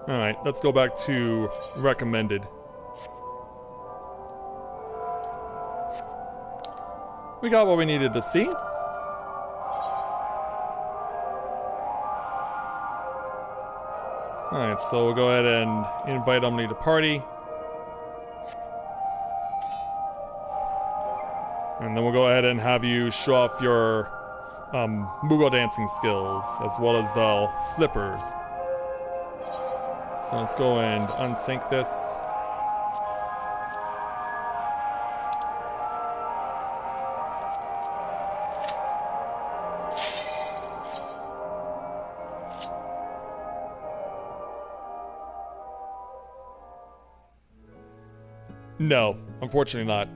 Alright, let's go back to recommended. We got what we needed to see. Alright, so we'll go ahead and invite Omni to party. And then we'll go ahead and have you show off your Moogle dancing skills, as well as the slippers. So let's go and unsync this. No, unfortunately not.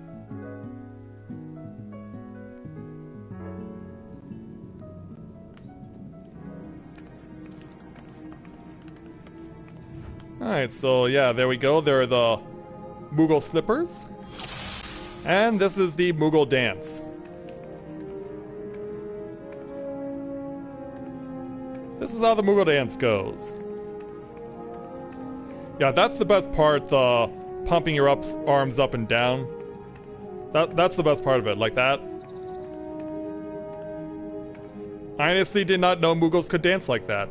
Alright, so yeah, there we go. There are the Moogle slippers. And this is the Moogle dance. This is how the Moogle dance goes. Yeah, that's the best part, the pumping your arms up and down. That's the best part of it, like that. I honestly did not know Moogles could dance like that.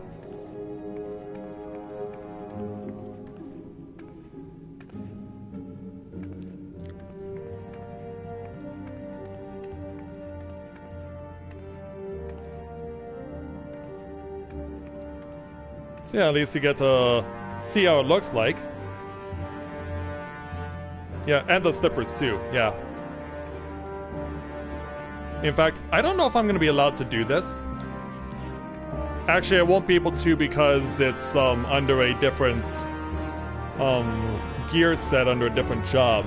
So yeah, at least you get to see how it looks like. Yeah, and the slippers too, yeah. In fact, I don't know if I'm going to be allowed to do this. Actually, I won't be able to because it's under a different gear set under a different job.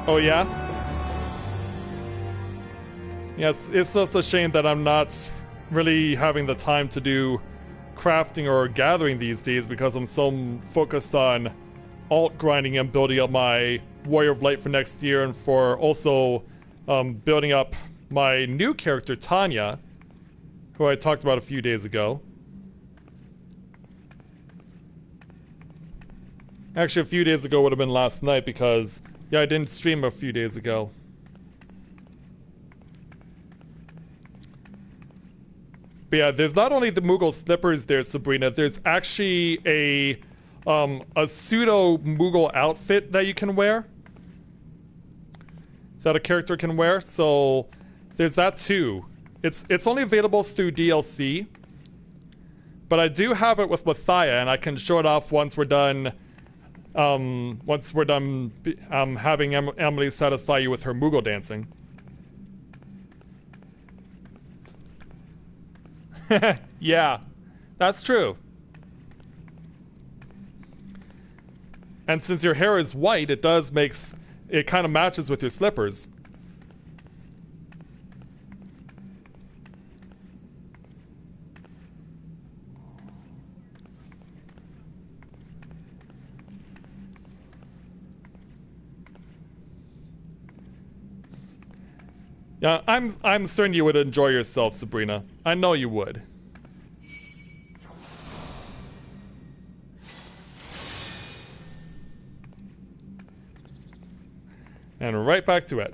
Oh yeah? Yes, it's just a shame that I'm not really having the time to do crafting or gathering these days because I'm so focused on alt grinding and building up my Warrior of Light for next year, and for also building up my new character Tanya, who I talked about a few days ago. Actually, a few days ago would have been last night because, yeah, I didn't stream a few days ago. But yeah, there's not only the Moogle slippers there, Sabrina, there's actually a pseudo Moogle outfit that you can wear. That a character can wear, so there's that too. It's only available through DLC, but I do have it with Matthia, and I can show it off once we're done. Having Emily satisfy you with her Moogle dancing. Yeah, that's true. And since your hair is white, it does makes it kind of matches with your slippers. Yeah, I'm certain you would enjoy yourself, Sabrina. I know you would. And right back to it.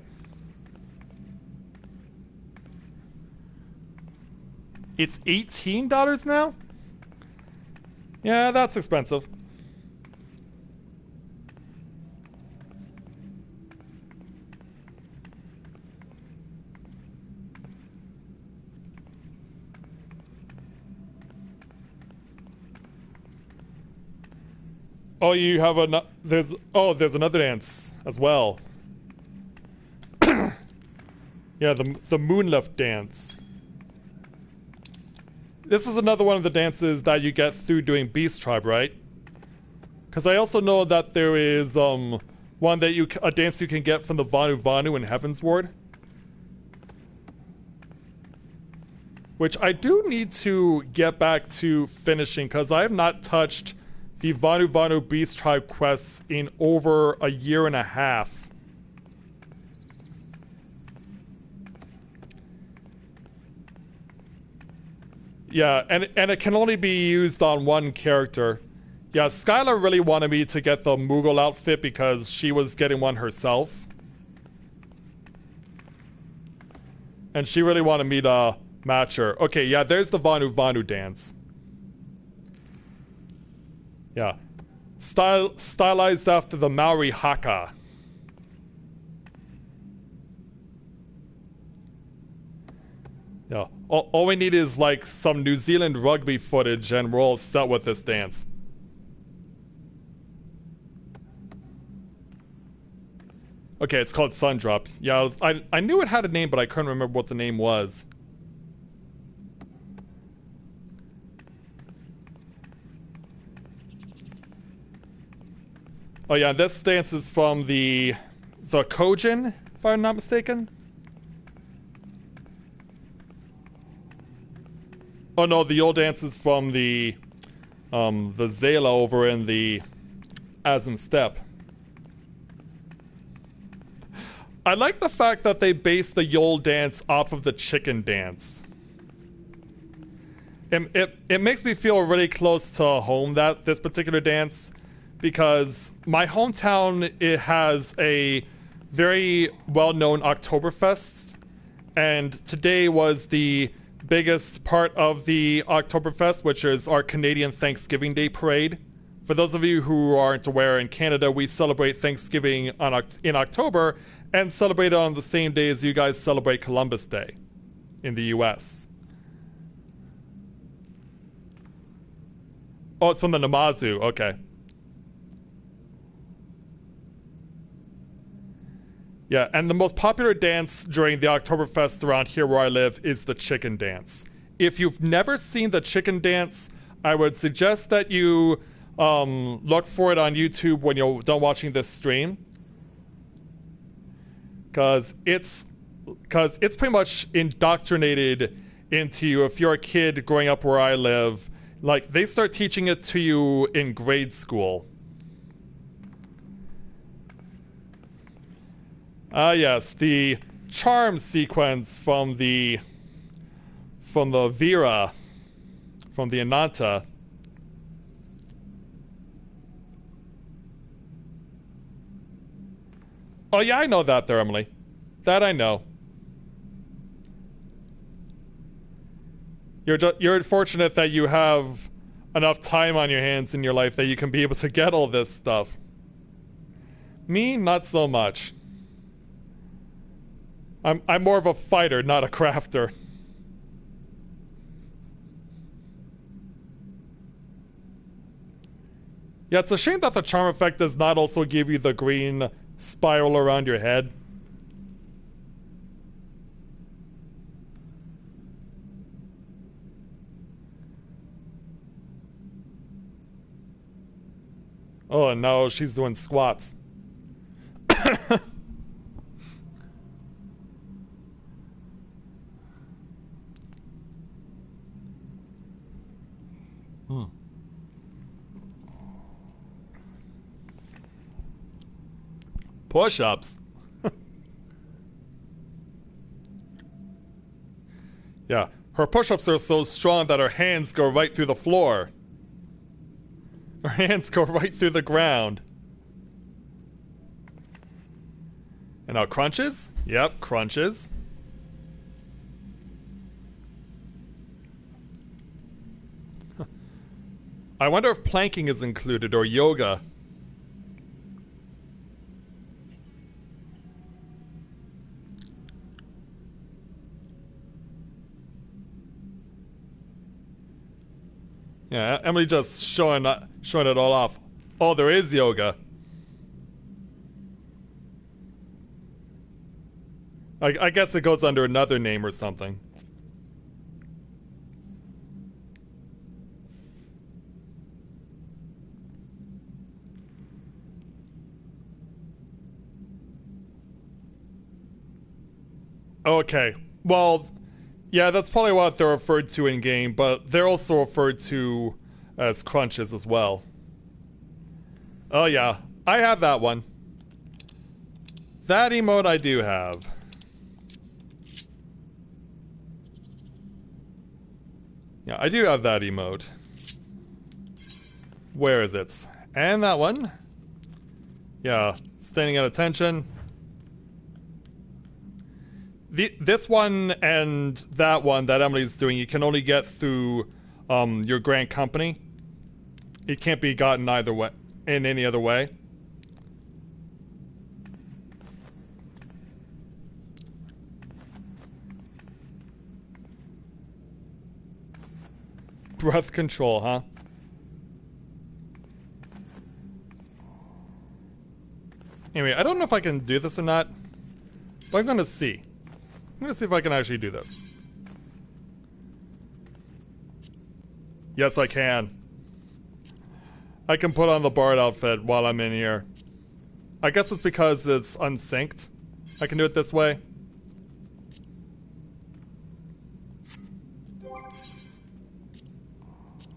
It's $18 now? Yeah, that's expensive. Oh, you have there's another dance as well. Yeah, the Moonlift dance. This is another one of the dances that you get through doing Beast Tribe, right? Because I also know that there is one that a dance you can get from the Vanu Vanu in Heaven's Ward, which I do need to get back to finishing because I have not touched the Vanu Vanu Beast Tribe quests in over a year and a half. Yeah, and it can only be used on one character. Yeah, Skylar really wanted me to get the Moogle outfit because she was getting one herself. And she really wanted me to match her. Okay, yeah, there's the Vanu Vanu dance. Yeah. Stylized after the Maori haka. Yeah. All we need is like some New Zealand rugby footage and we're all set with this dance. Okay, it's called Sundrop. Yeah, I knew it had a name, but I couldn't remember what the name was. Oh yeah, this dance is from the Kojin, if I'm not mistaken. Oh no, the old dance is from the Zayla over in the Azim Steppe. I like the fact that they based the Yol dance off of the chicken dance. It makes me feel really close to home, that this particular dance, because my hometown, it has a very well-known Oktoberfest, and today was the biggest part of the Oktoberfest, which is our Canadian Thanksgiving Day parade. For those of you who aren't aware, in Canada we celebrate Thanksgiving in October and celebrate it on the same day as you guys celebrate Columbus Day. in the US. Oh, it's from the Namazu. Okay. Yeah, and the most popular dance during the Oktoberfest around here where I live is the chicken dance. If you've never seen the chicken dance, I would suggest that you look for it on YouTube when you're done watching this stream. Because it's pretty much indoctrinated into you. If you're a kid growing up where I live, like, they start teaching it to you in grade school. Yes, the charm sequence from the Vera, from the Ananta. Oh yeah, I know that there, Emily. That I know. You're fortunate that you have enough time on your hands in your life that you can be able to get all this stuff. Me, not so much. I'm more of a fighter, not a crafter. Yeah, it's a shame that the charm effect does not also give you the green spiral around your head. Oh no, she's doing squats. Push-ups. Yeah, her push-ups are so strong that her hands go right through the floor. Her hands go right through the ground. And now crunches? Yep, crunches. I wonder if planking is included or yoga. Yeah, Emily just showing it all off. Oh, there is yoga. I guess it goes under another name or something. Okay, well, yeah, that's probably what they're referred to in game, but they're also referred to as crunches as well. Oh yeah, I have that one. That emote I do have. Yeah, I do have that emote. Where is it? And that one. Yeah, standing at attention. This one and that one that Emily's doing, you can only get through your Grant Company. It can't be gotten either way, in any other way. Breath control, huh? Anyway, I don't know if I can do this or not, but I'm gonna see. I'm gonna see if I can actually do this. Yes, I can. I can put on the Bard outfit while I'm in here. I guess it's because it's unsynced. I can do it this way.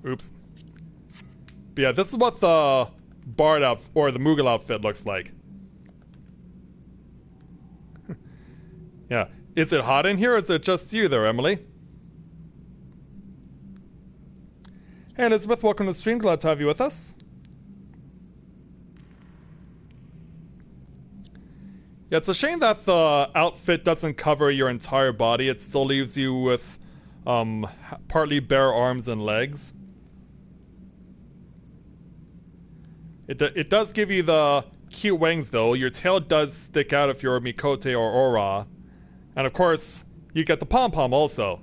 Oops. But yeah, this is what the Bard outfit, or the Moogle outfit looks like. Yeah. Is it hot in here, or is it just you there, Emily? Hey Elizabeth, welcome to the stream. Glad to have you with us. Yeah, it's a shame that the outfit doesn't cover your entire body. It still leaves you with partly bare arms and legs. It does give you the cute wings, though. Your tail does stick out if you're a Mikote or Aura. And of course, you get the pom-pom also.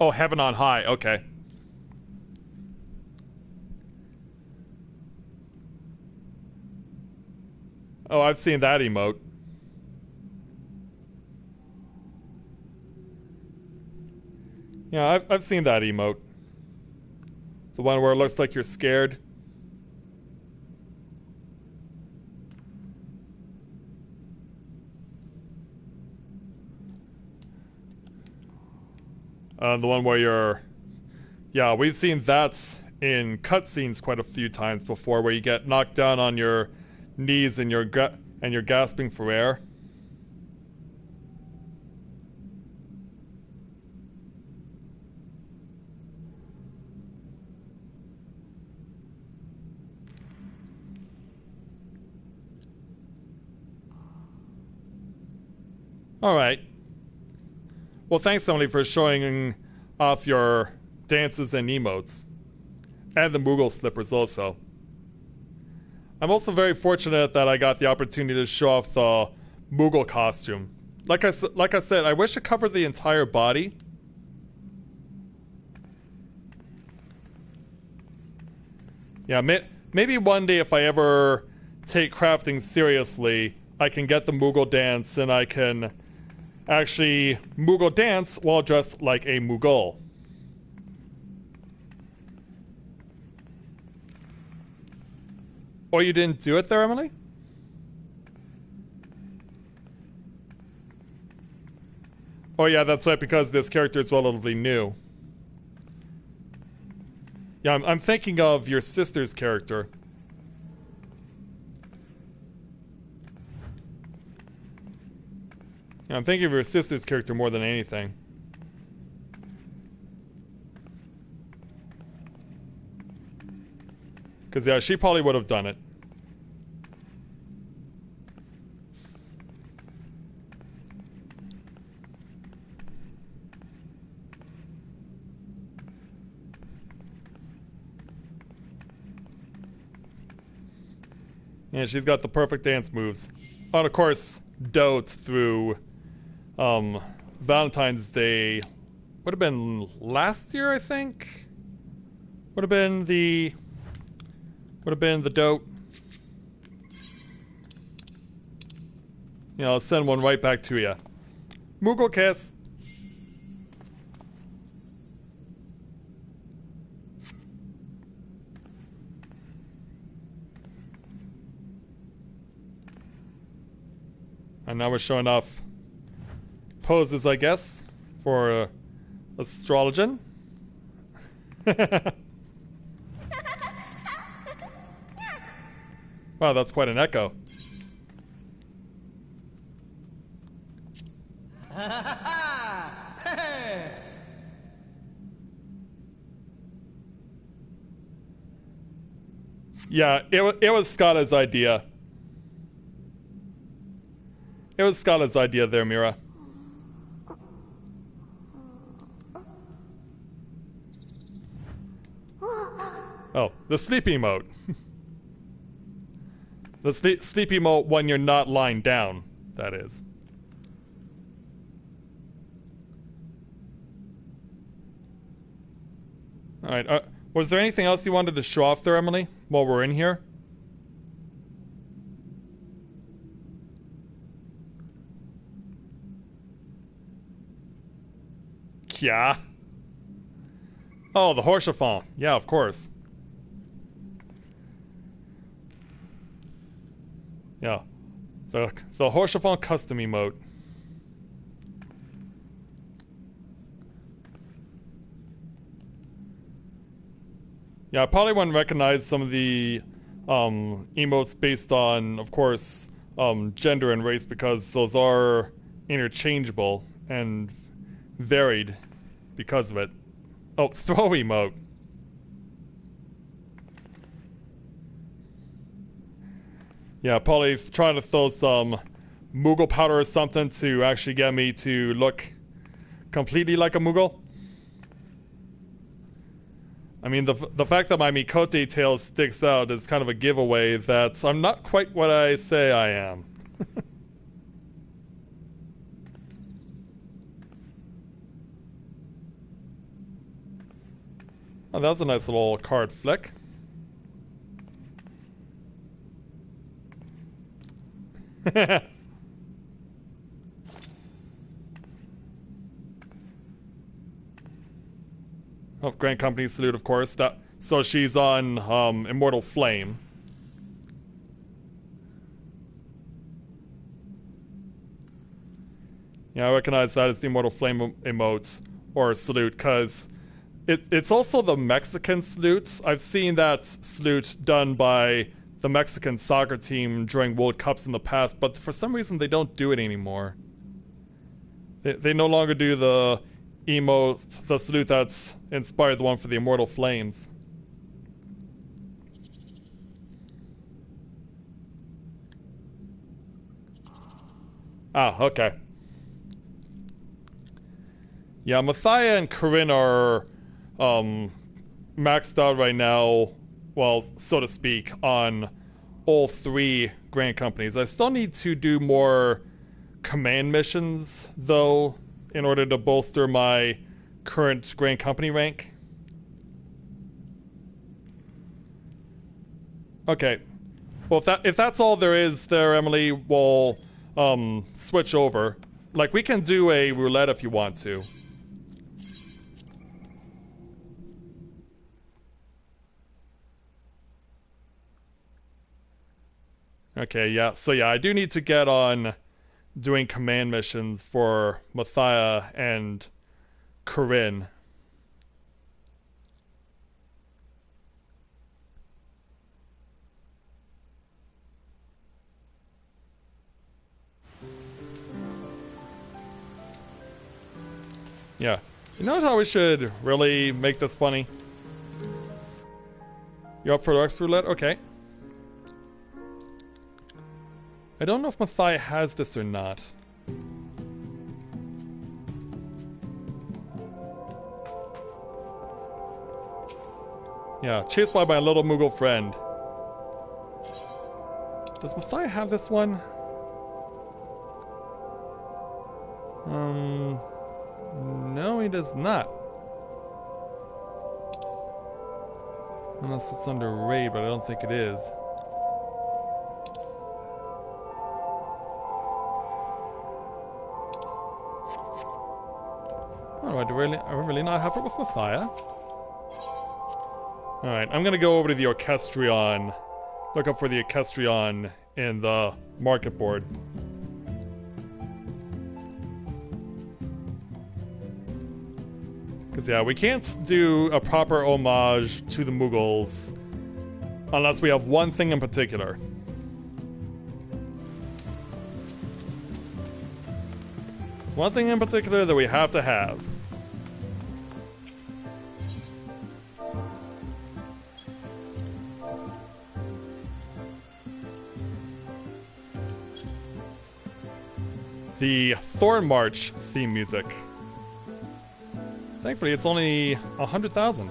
Oh, heaven on high, okay. Oh, I've seen that emote. Yeah, I've seen that emote. The one where it looks like you're scared. The one where you're... Yeah, we've seen that in cutscenes quite a few times before, where you get knocked down on your knees and you're gasping for air. Alright. Well, thanks, Emily, for showing off your dances and emotes. And the Moogle slippers also. I'm also very fortunate that I got the opportunity to show off the Moogle costume. Like I said, I wish it covered the entire body. Yeah, maybe one day if I ever take crafting seriously, I can get the Moogle dance and I can actually Moogle dance while dressed like a Moogle. Oh, you didn't do it there, Emily? Oh yeah, that's right, because this character is relatively new. Yeah, I'm thinking of your sister's character. Yeah, I'm thinking of your sister's character more than anything. Because, yeah, she probably would have done it. Yeah, she's got the perfect dance moves. And, of course, dote through Valentine's Day. Would have been last year, I think? Would have been the dote. Yeah, I'll send one right back to you. Moogle kiss. And now we're showing off poses, I guess, for astrologian. Wow, that's quite an echo. Yeah, it was Scarlett's idea. It was Scarlett's idea there, Mira. Oh, the sleepy mode. The sleepy mode when you're not lying down, that is. Alright, was there anything else you wanted to show off there, Emily, while we're in here? Yeah. Oh, the Horchefant. Yeah, of course. Yeah. The Horchefant custom emote. Yeah, I probably wouldn't recognize some of the emotes based on, of course, gender and race, because those are interchangeable and varied because of it. Oh, throw emote. Yeah, probably trying to throw some Moogle powder or something to actually get me to look completely like a Moogle. I mean, the fact that my Mikote tail sticks out is kind of a giveaway that I'm not quite what I say I am. Oh, that was a nice little card flick. Oh, Grand Company salute, of course. So she's on Immortal Flame. Yeah, I recognize that as the Immortal Flame emote or salute, because it's also the Mexican salute. I've seen that salute done by the Mexican soccer team during World Cups in the past, but for some reason they don't do it anymore. They no longer do the the salute that's inspired the one for the Immortal Flames. Ah, okay. Yeah, Matthia and Corinne are maxed out right now, well, so to speak, on all three Grand Companies. I still need to do more command missions, though, in order to bolster my current Grand Company rank. Okay. Well, if that's all there is there, Emily, we'll switch over. Like, we can do a roulette if you want to. Okay, yeah. So yeah, I do need to get on doing command missions for Matthia and Corinne. Yeah. You know how we should really make this funny? You up for the X roulette? Okay. I don't know if Matthia has this or not. Yeah, chased by my little Moogle friend. Does Matthia have this one? No, he does not. Unless it's under raid, but I don't think it is. Oh, I really not have it with Matthia? Alright, I'm gonna go over to the Orchestrion. Look up for the Orchestrion in the market board. Because, yeah, we can't do a proper homage to the Mughals unless we have one thing in particular. There's one thing in particular that we have to have. The Thorn March theme music. Thankfully, it's only 100,000.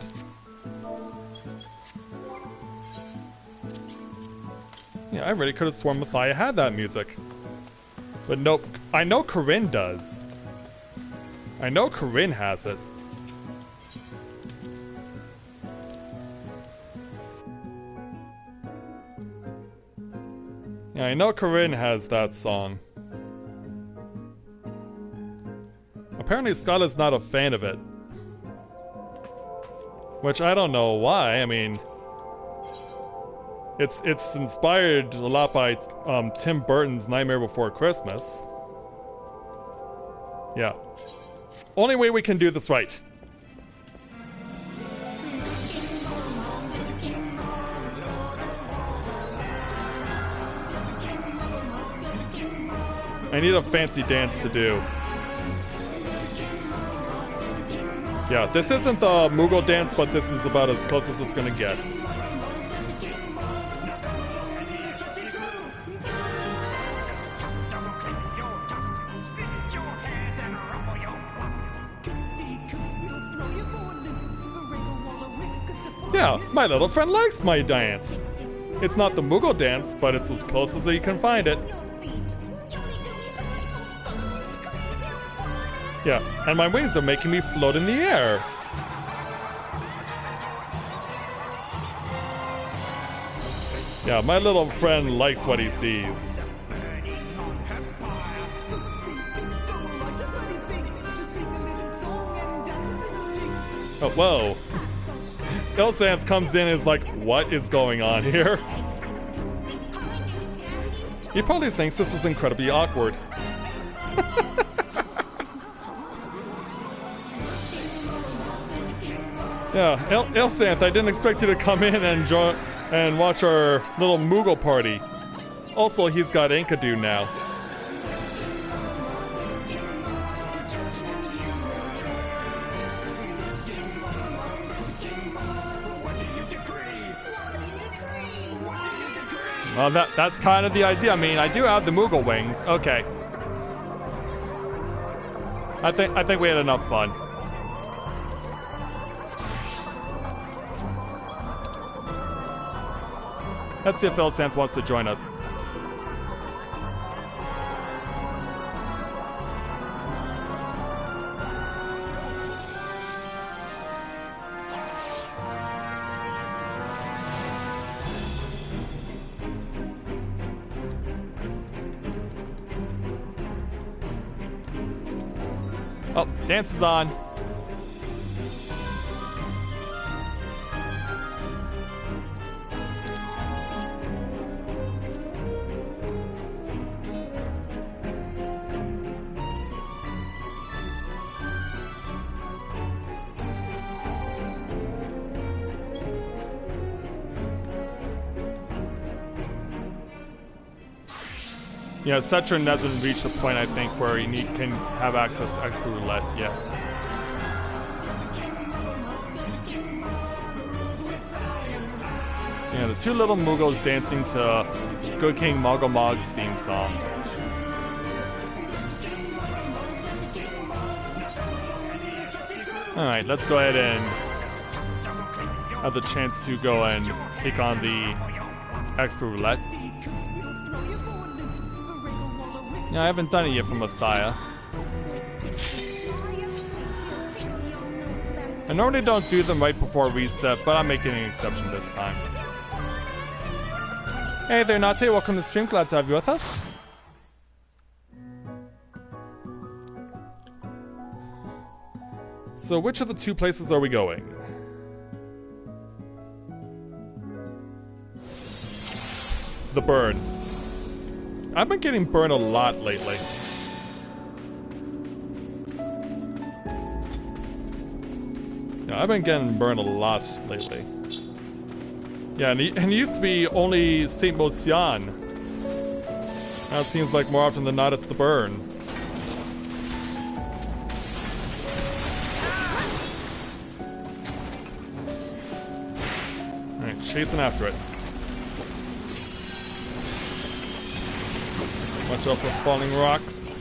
Yeah, I really could have sworn Matthia had that music. But nope, I know Corinne does. I know Corinne has it. Yeah, I know Corinne has that song. Apparently Skylar's not a fan of it. Which I don't know why. I mean, it's inspired a lot by Tim Burton's Nightmare Before Christmas. Yeah. Only way we can do this right. I need a fancy dance to do. Yeah, this isn't the Moogle dance, but this is about as close as it's gonna get. Yeah, my little friend likes my dance. It's not the Moogle dance, but it's as close as you can find it. Yeah, and my wings are making me float in the air. Yeah, my little friend likes what he sees. Oh, whoa. Eorzea comes in and is like, what is going on here? He probably thinks this is incredibly awkward. Yeah, Eorzea, I didn't expect you to come in and join and watch our little Moogle party. Also, he's got Enkidu now. Well, that's kind of the idea. I mean, I do have the Moogle wings. Okay. I think we had enough fun. Let's see if Eorzea wants to join us. Oh, dance is on. Yeah, Cetron hasn't reached the point, I think, where he can have access to Expo Roulette yet. Yeah, the two little Moogles dancing to Good King Moggle Mog's theme song. Alright, let's go ahead and have the chance to go and take on the Expo Roulette. No, I haven't done it yet for Matthia. I normally don't do them right before reset, but I'm making an exception this time. Hey there, Nate. Welcome to the stream. Glad to have you with us. So, which of the two places are we going? The burn. I've been getting burned a lot lately. Yeah, I've been getting burned a lot lately. Yeah, and it used to be only St. Mocian. Now it seems like more often than not it's the burn. Alright, chasing after it. Watch out for falling rocks.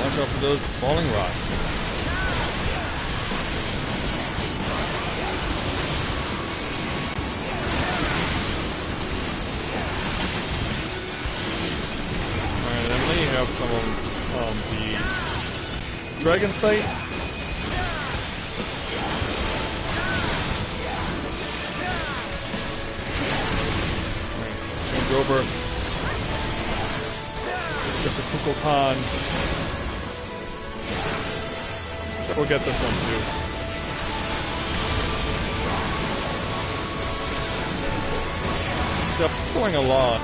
Watch out for those falling rocks. Alright, Emily, you have some of the dragon sight. Over. Get the Kukulkan. We'll get this one too. Yep, going along.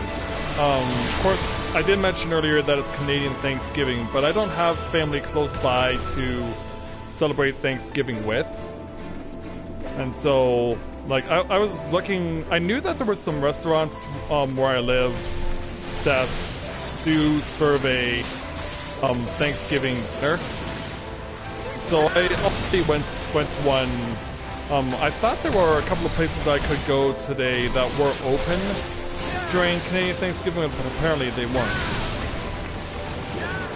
Of course, I did mention earlier that it's Canadian Thanksgiving, but I don't have family close by to celebrate Thanksgiving with. And so, like, I was looking, I knew that there were some restaurants where I live that do serve a Thanksgiving dinner. So I already went to one. I thought there were a couple of places I could go today that were open. during Canadian Thanksgiving, but apparently they weren't.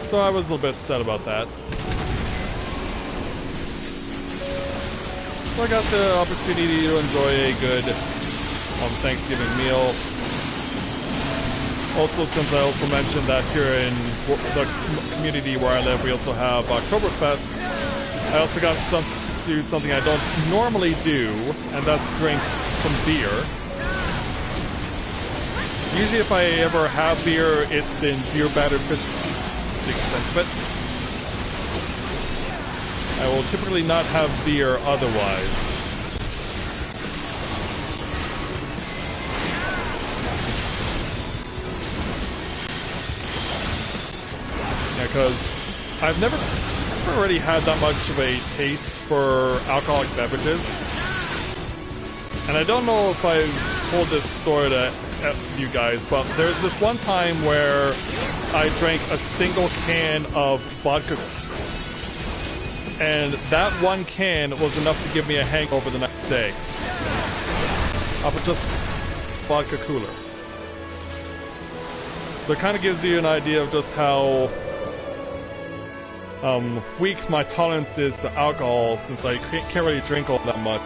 So I was a little bit sad about that. So I got the opportunity to enjoy a good Thanksgiving meal. Also, since I also mentioned that here in the community where I live, we also have Oktoberfest, I also got to do something I don't normally do, and that's drink some beer. Usually if I ever have beer, it's in beer-battered fish sticks, but I will typically not have beer otherwise. Yeah, because I've never really had that much of a taste for alcoholic beverages. And I don't know if I've told this story to you guys, but there's this one time where I drank a single can of vodka. And that one can was enough to give me a hangover the next day. Off of just vodka cooler. So it kind of gives you an idea of just how weak my tolerance is to alcohol, since I can't really drink all that much.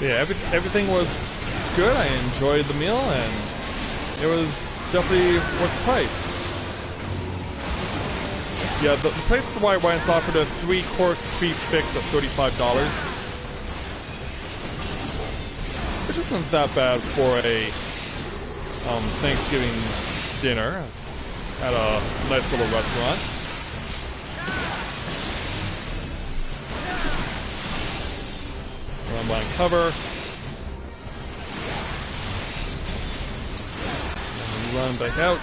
Yeah, everything was good. I enjoyed the meal, and it was definitely worth the price. Yeah, the place where I went offered a 3-course prefix of $35, which isn't that bad for a Thanksgiving dinner at a nice little restaurant. I'm buying cover. And run back out.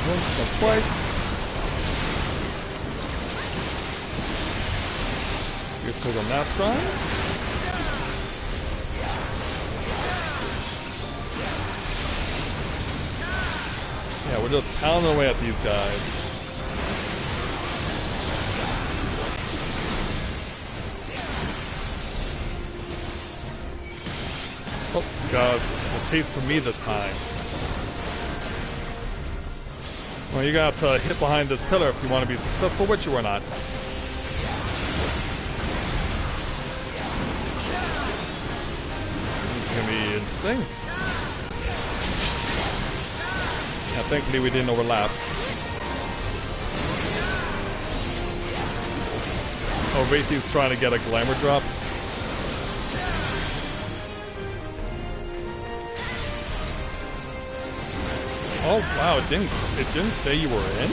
Once or twice. Here's called a Nastron. Yeah, we're just pounding away at these guys. Oh god, a taste for me this time. Well, you got to hit behind this pillar if you want to be successful, which you are not. It's gonna be interesting. Yeah, thankfully we didn't overlap. Oh, Racey's trying to get a glamour drop. Oh wow, it didn't say you were in?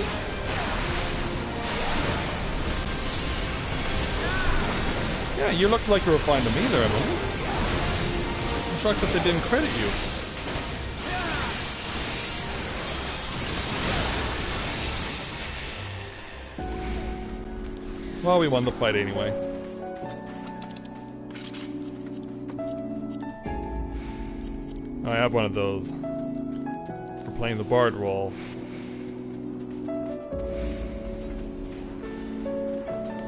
Yeah, you looked like you were fine to me there, Emily. I'm shocked that they didn't credit you. Well, we won the fight anyway. I have one of those. Playing the bard role.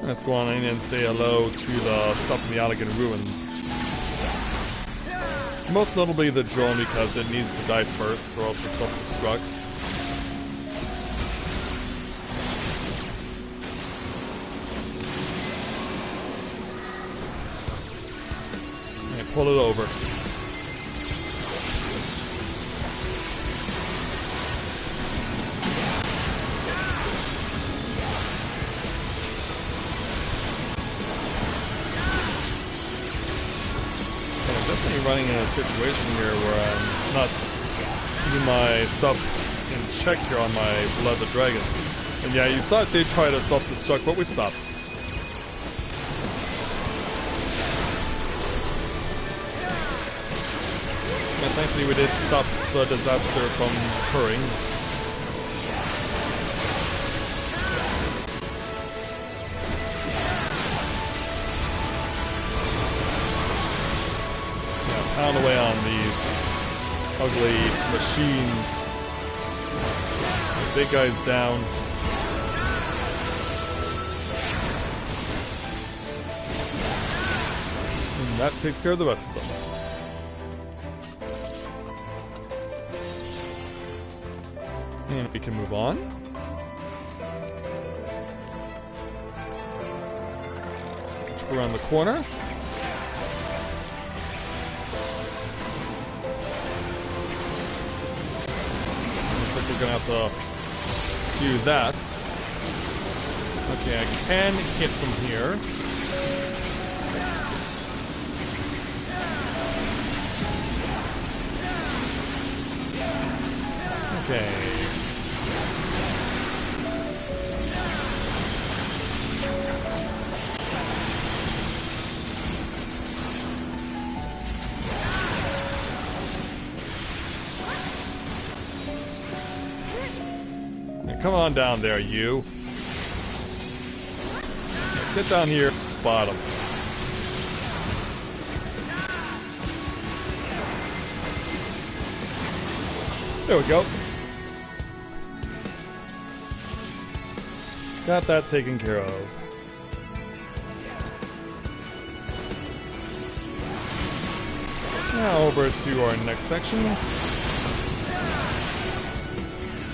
Let's go on in and say hello to the stuff in the Allegan ruins. Most notably the drone, because it needs to die first, or else it self-destructs. And pull it over. Running in a situation here where I'm not keeping my stuff in check here on my Blood the Dragon. And yeah, you thought they'd try to self-destruct, but we stopped. And thankfully we did stop the disaster from occurring. Pound away on these. ugly machines. The big guy's down. And that takes care of the rest of them. And we can move on. Around the corner. Looks like we're gonna have to do that. Okay, I can hit from here. Okay. Come on down there, you. Get down here, bottom. There we go. Got that taken care of. Now over to our next section.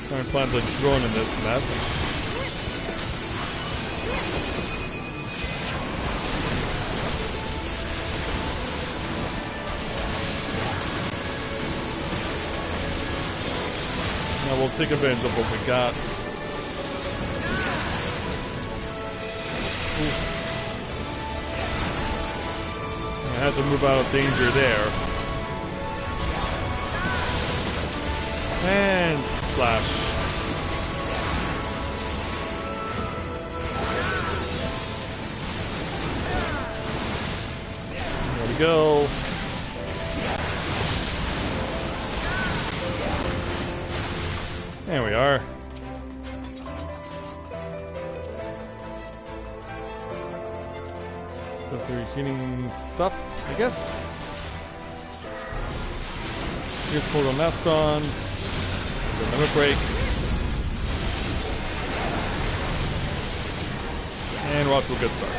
Trying to find the drone in this mess. Now we'll take advantage of what we got. Ooh. I had to move out of danger there. And splash. There we go. There we are. So through healing stuff, I guess. Here's Portal Mask on. Limit break. And we're off to a good start.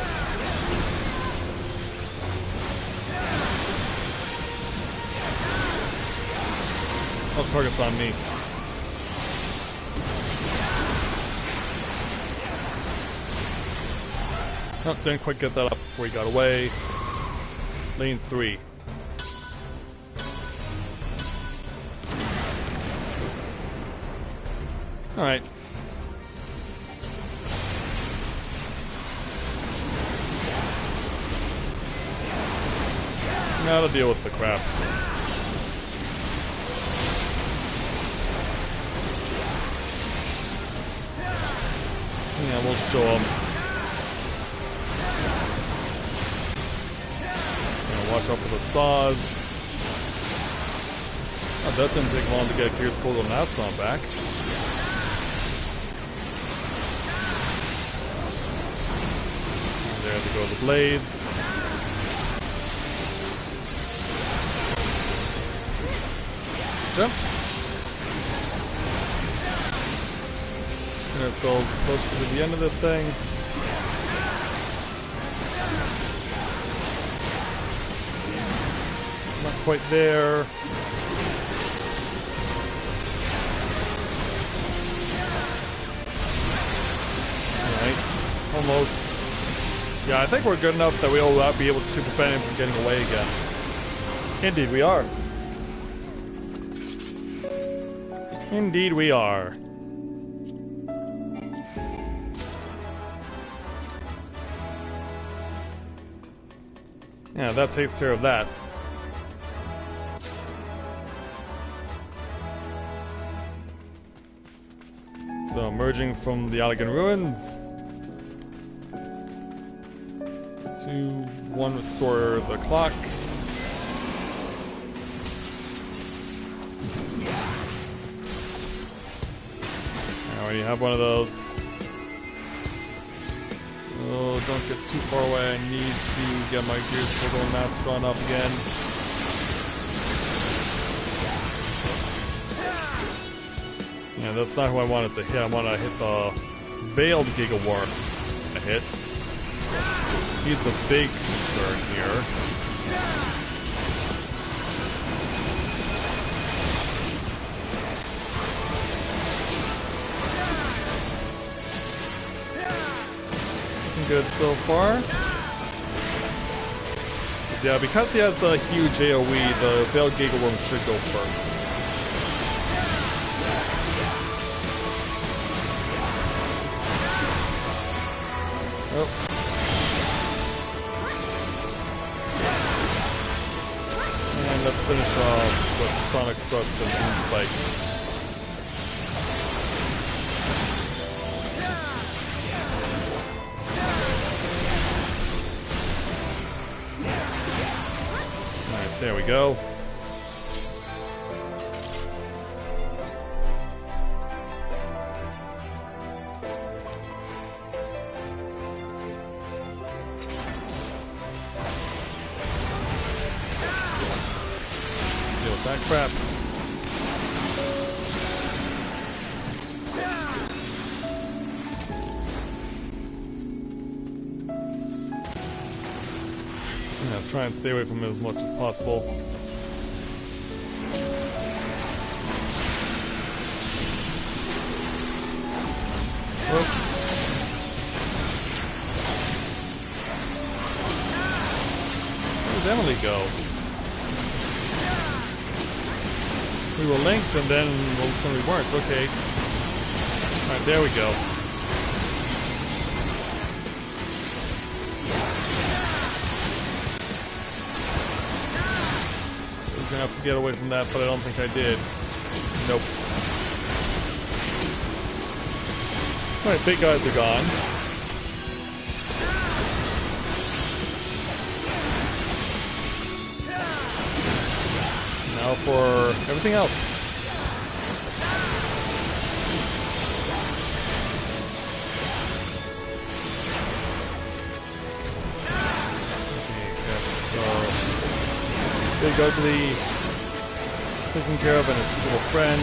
Oh, target's on me. Oh, didn't quite get that up before he got away. Lane 3. Alright. Now to deal with the crap. Yeah, we'll show them. Watch out for the saws. Oh, that didn't take long to get Gears Portal Mask back. There they go, the blades. Jump. And it's all close to the end of this thing. Not quite there. Alright. Almost. Yeah, I think we're good enough that we'll be able to prevent him from getting away again. Indeed we are. Indeed we are. Yeah, that takes care of that. So, emerging from the Allegan ruins. 2-1 restore the clock. I already have one of those. Oh, don't get too far away. I need to get my Gears Portal Mask on up again. Yeah, that's not who I wanted to hit. I want to hit the Veiled Gigaworm. A hit. He's the big concern here. Good so far. Yeah, because he has the huge AoE, the Veiled Gigaworm should go first. Oh. And let's finish off with Sonic Thrust and Moon Spike. There we go. Deal with that crap. Try and stay away from him as much as possible. Whoops. Where did Emily go? We were linked and then all of a sudden we weren't. Okay. Alright, there we go. I'm gonna have to get away from that, but I don't think I did. Nope. Alright, big guys are gone. Now for everything else. Big Ugly taken care of and his little friend.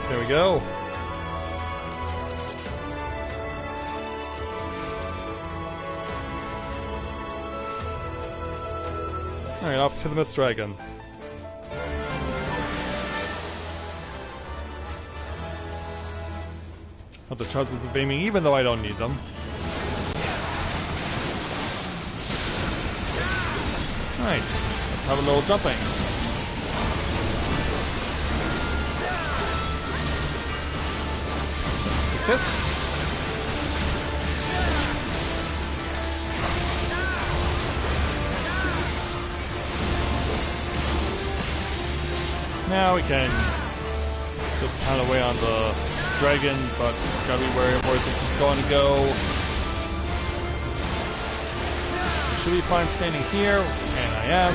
There we go. Alright, off to the Mist Dragon. Have the chances of aiming even though I don't need them. Alright, let's have a little jumping. Like this. Now we can just pound away on the dragon, but gotta be wary of where this is going to go. Should be fine standing here, and I am.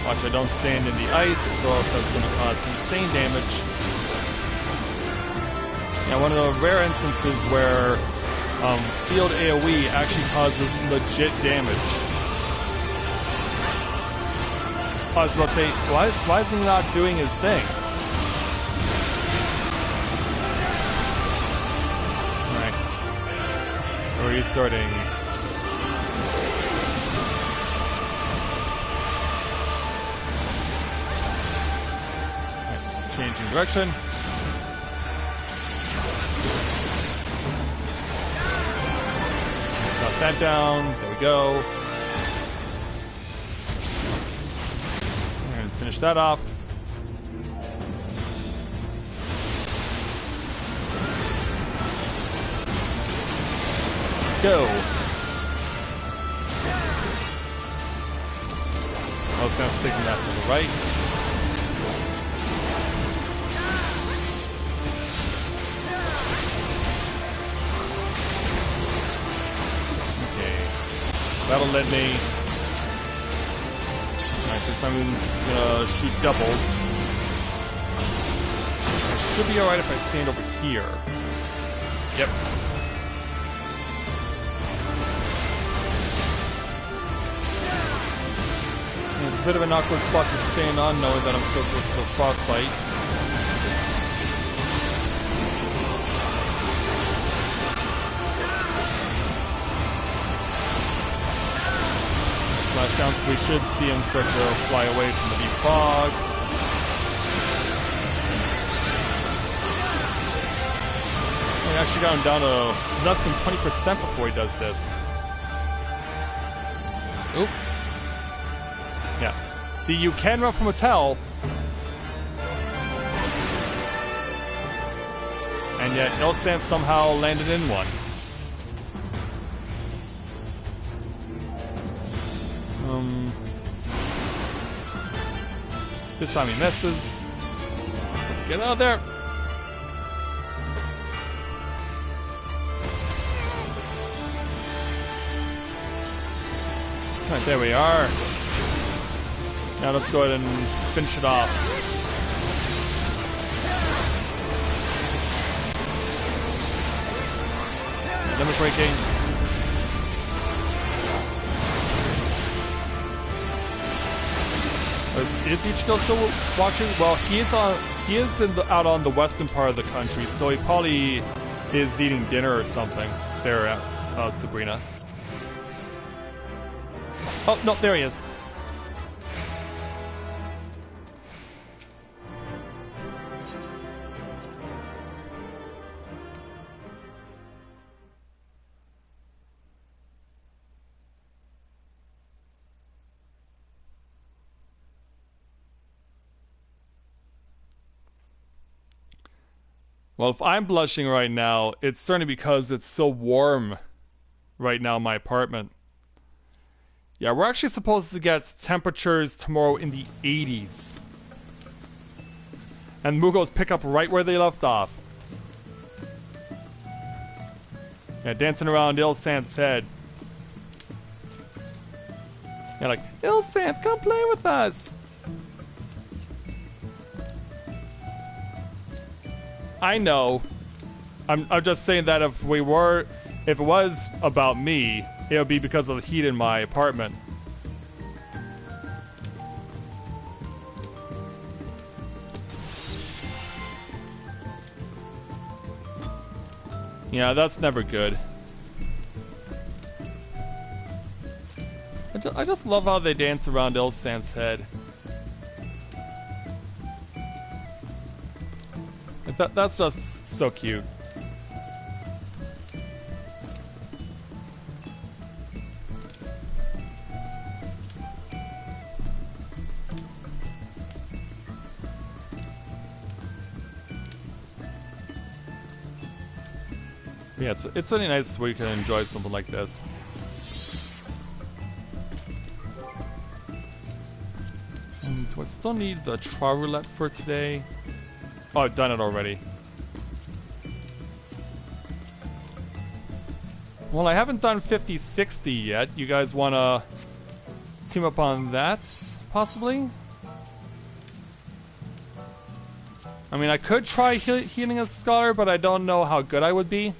Watch, I don't stand in the ice, or else that's going to cause insane damage. Now, one of the rare instances where field AoE actually causes legit damage. I was about to say, why is he not doing his thing? We're restarting. Changing direction. Knock that down. There we go. And finish that off. Go. I was kind of sticking that to the right. Okay. That'll let me. Alright, this time I'm gonna shoot doubles. I should be alright if I stand over here. Yep. a bit of an awkward spot to stand on, knowing that I'm so close to the frostbite. Splash down, so we should see him start to fly away from the deep fog. We actually got him down to less than 20% before he does this. Oop. Yeah. See, you can run from a tell. And yet, Eorzea somehow landed in one. This time he misses. Get out of there. Alright, there we are. Now let's go ahead and finish it off. Limit breaking. Is Ichigo still watching? Well, he is out on the western part of the country, so he probably is eating dinner or something. There, Sabrina. Oh, no, there he is. Well, if I'm blushing right now, it's certainly because it's so warm right now in my apartment. Yeah, we're actually supposed to get temperatures tomorrow in the 80s. And Mugos pick up right where they left off. Yeah, dancing around Eorzea's head. Yeah, like, Eorzea, come play with us! I know. I'm just saying that if it was about me, it would be because of the heat in my apartment. Yeah, that's never good. I just love how they dance around Eorzea's head. That's just so cute. Yeah, it's really nice where you can enjoy something like this. Do I still need the trial roulette for today? Oh, I've done it already. Well, I haven't done 50-60 yet. You guys want to team up on that, possibly? I mean, I could try healing a scholar, but I don't know how good I would be.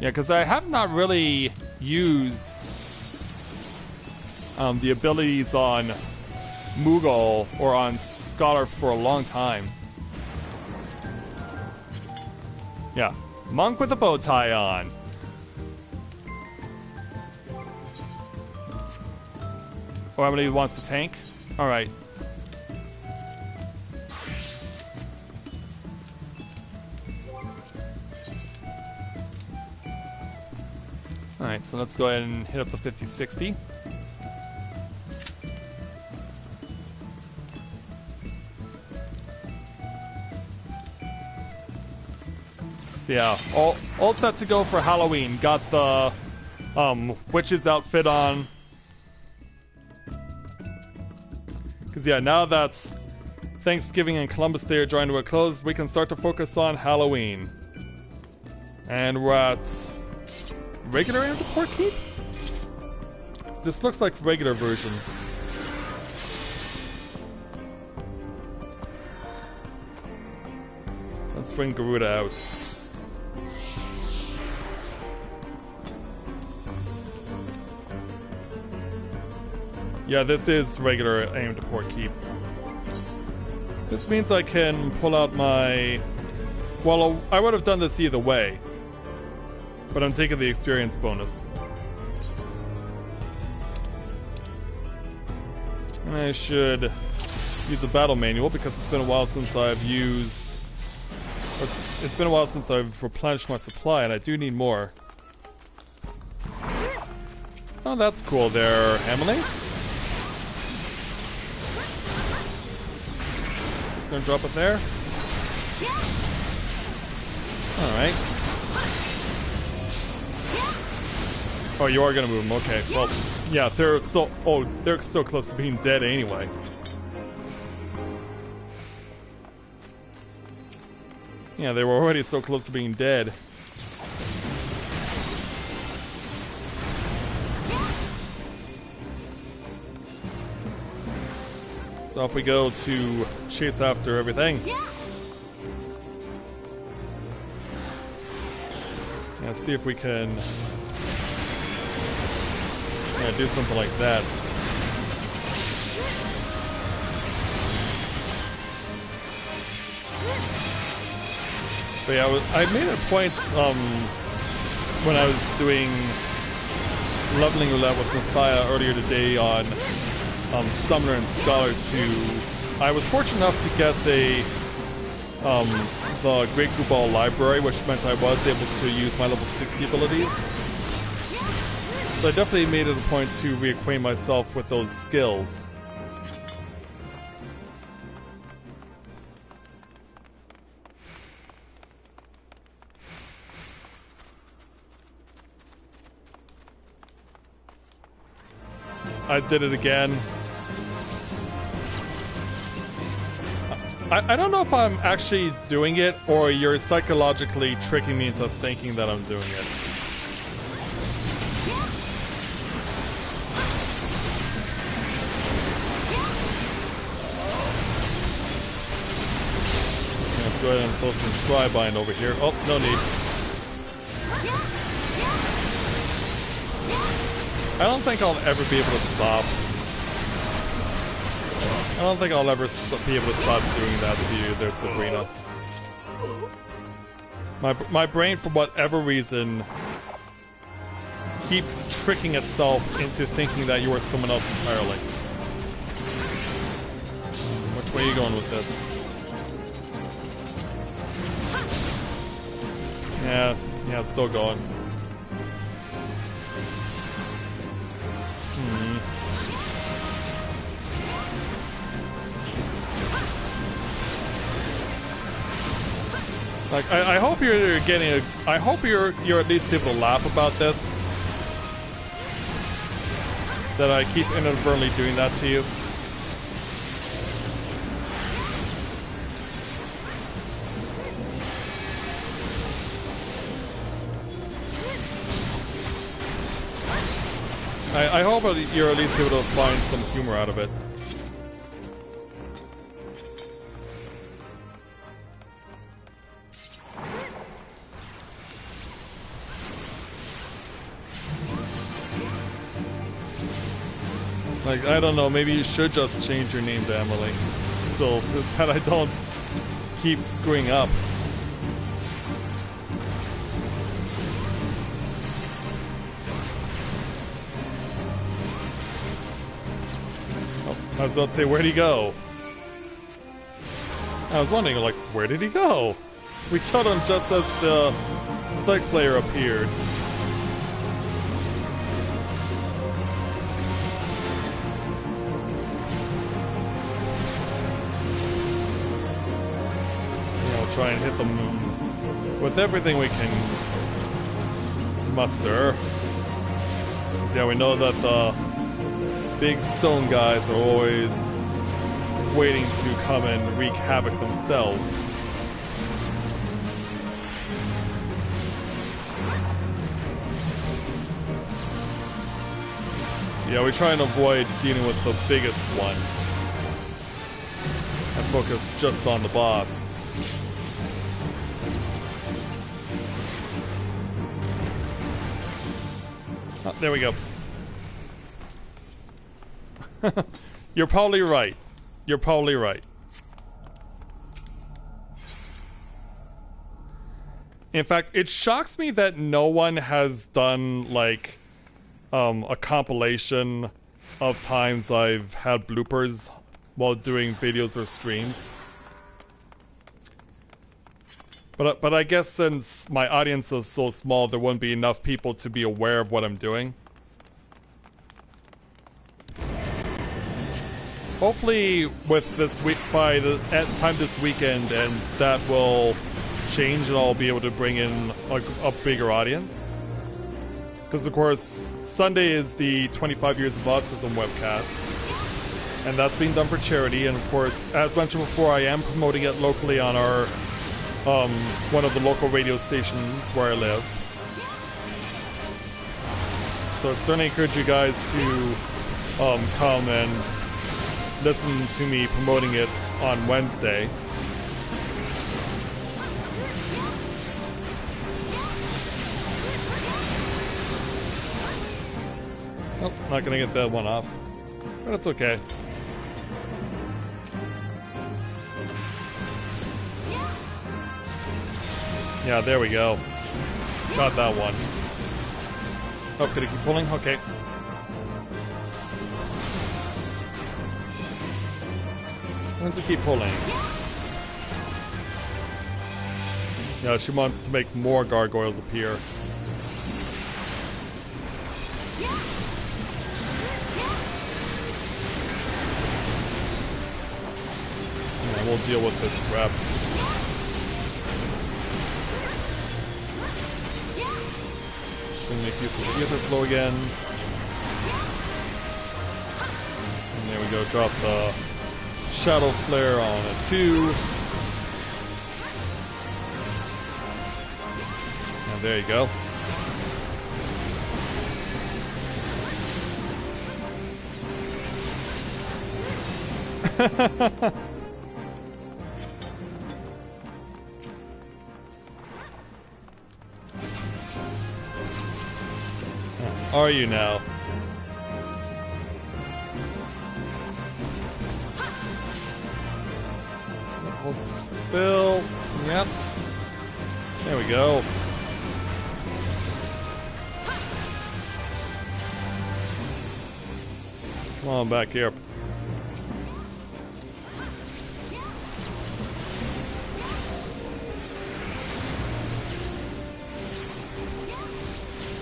Yeah, because I have not really used the abilities on Moogle or on Scholar for a long time. Yeah, monk with a bow tie on. Oh, Emily wants to tank? Alright. Alright, so let's go ahead and hit up the 50-60. So yeah, all set to go for Halloween. Got the witch's outfit on. Because yeah, now that Thanksgiving and Columbus Day are drawing to a close, we can start to focus on Halloween. And we're at regular aim to port keep? This looks like regular version. Let's bring Garuda out. Yeah, this is regular aim to port keep. This means I can pull out my... Well, I would have done this either way. But I'm taking the experience bonus. And I should use a battle manual because it's been a while since I've used... It's been a while since I've replenished my supply and I do need more. Oh, that's cool there, Emily. Just gonna drop it there. Alright. Oh, you are gonna move them, okay. Well, yeah, they're still... Oh, they're so close to being dead anyway. Yeah, they were already so close to being dead. So off we go to chase after everything. Yeah, see if we can do something like that. But yeah, I made a point when I was doing leveling roulette with Matthia earlier today on Summoner and Scholar 2. I was fortunate enough to get the Great Kubal library, which meant I was able to use my level 60 abilities. So I definitely made it a point to reacquaint myself with those skills. I did it again. I don't know if I'm actually doing it or you're psychologically tricking me into thinking that I'm doing it. Let's go ahead and throw some Scribind over here. Oh, no need. I don't think I'll ever be able to stop. I don't think I'll ever be able to stop doing that to you there, Sabrina. My brain, for whatever reason, keeps tricking itself into thinking that you are someone else entirely. Which way are you going with this? Yeah, it's still going. Like, I hope you're getting I hope you're at least able to laugh about this. That I keep inadvertently doing that to you. I hope you're at least able to find some humor out of it. Like, I don't know, maybe you should just change your name to Emily, so that I don't keep screwing up. Oh, I was about to say, where'd he go? I was wondering, like, where did he go? We killed him just as the psych player appeared. Try and hit them with everything we can muster. So yeah, we know that the big stone guys are always waiting to come and wreak havoc themselves. Yeah, we try and avoid dealing with the biggest one. And focus just on the boss. Oh, there we go. You're probably right. You're probably right. In fact, it shocks me that no one has done, like, a compilation of times I've had bloopers while doing videos or streams. But I guess since my audience is so small, there wouldn't be enough people to be aware of what I'm doing. Hopefully, with this week, by the time this weekend ends, that will change and I'll be able to bring in a bigger audience. Because of course, Sunday is the 25 Years of Autism webcast, and that's being done for charity. And of course, as mentioned before, I am promoting it locally on our one of the local radio stations where I live. So I certainly encourage you guys to come and listen to me promoting it on Wednesday. Oh, not gonna get that one off, but it's okay. Yeah, there we go. Got that one. Oh, could I keep pulling? Okay. I want to keep pulling. Yeah, she wants to make more gargoyles appear. Yeah, we'll deal with this crap. Should make use of the ether flow again. And there we go, drop the shadow flare on a 2. And there you go. Are you now? Hold still. Yep. There we go. Come on back here.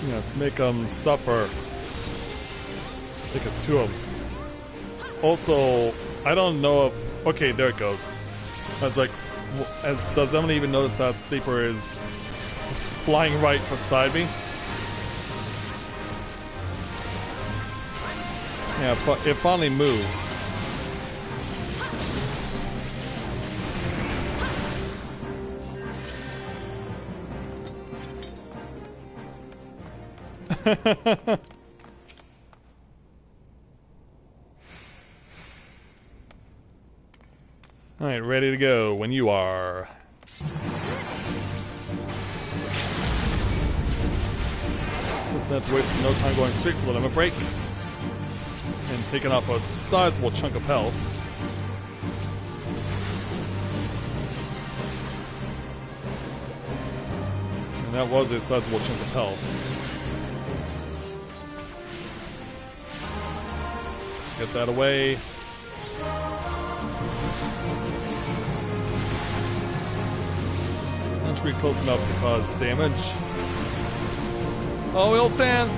Yeah, let's make them suffer. Take it to them. Also, I don't know if... Okay, there it goes. I was like, does Emily even notice that Sleeper is flying right beside me? Yeah, but it finally moved. Alright, ready to go when you are. Let's not waste no time going straight for the limit break. And taking off a sizable chunk of health. And that was a sizable chunk of health. Get that away. That should be close enough to cause damage. Oh, Eorzea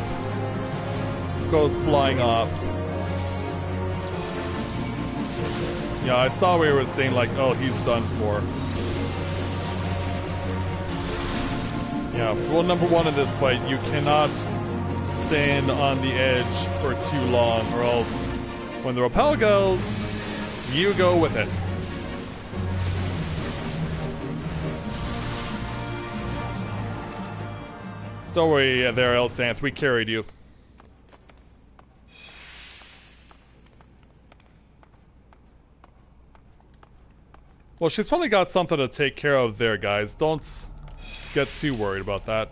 goes flying off. Yeah, I saw where it was staying like, oh, he's done for. Yeah, rule number 1 in this fight, you cannot stand on the edge for too long, or else when the rappel goes, you go with it. Don't worry there, Eorzea, we carried you. Well, she's probably got something to take care of there, guys. Don't get too worried about that.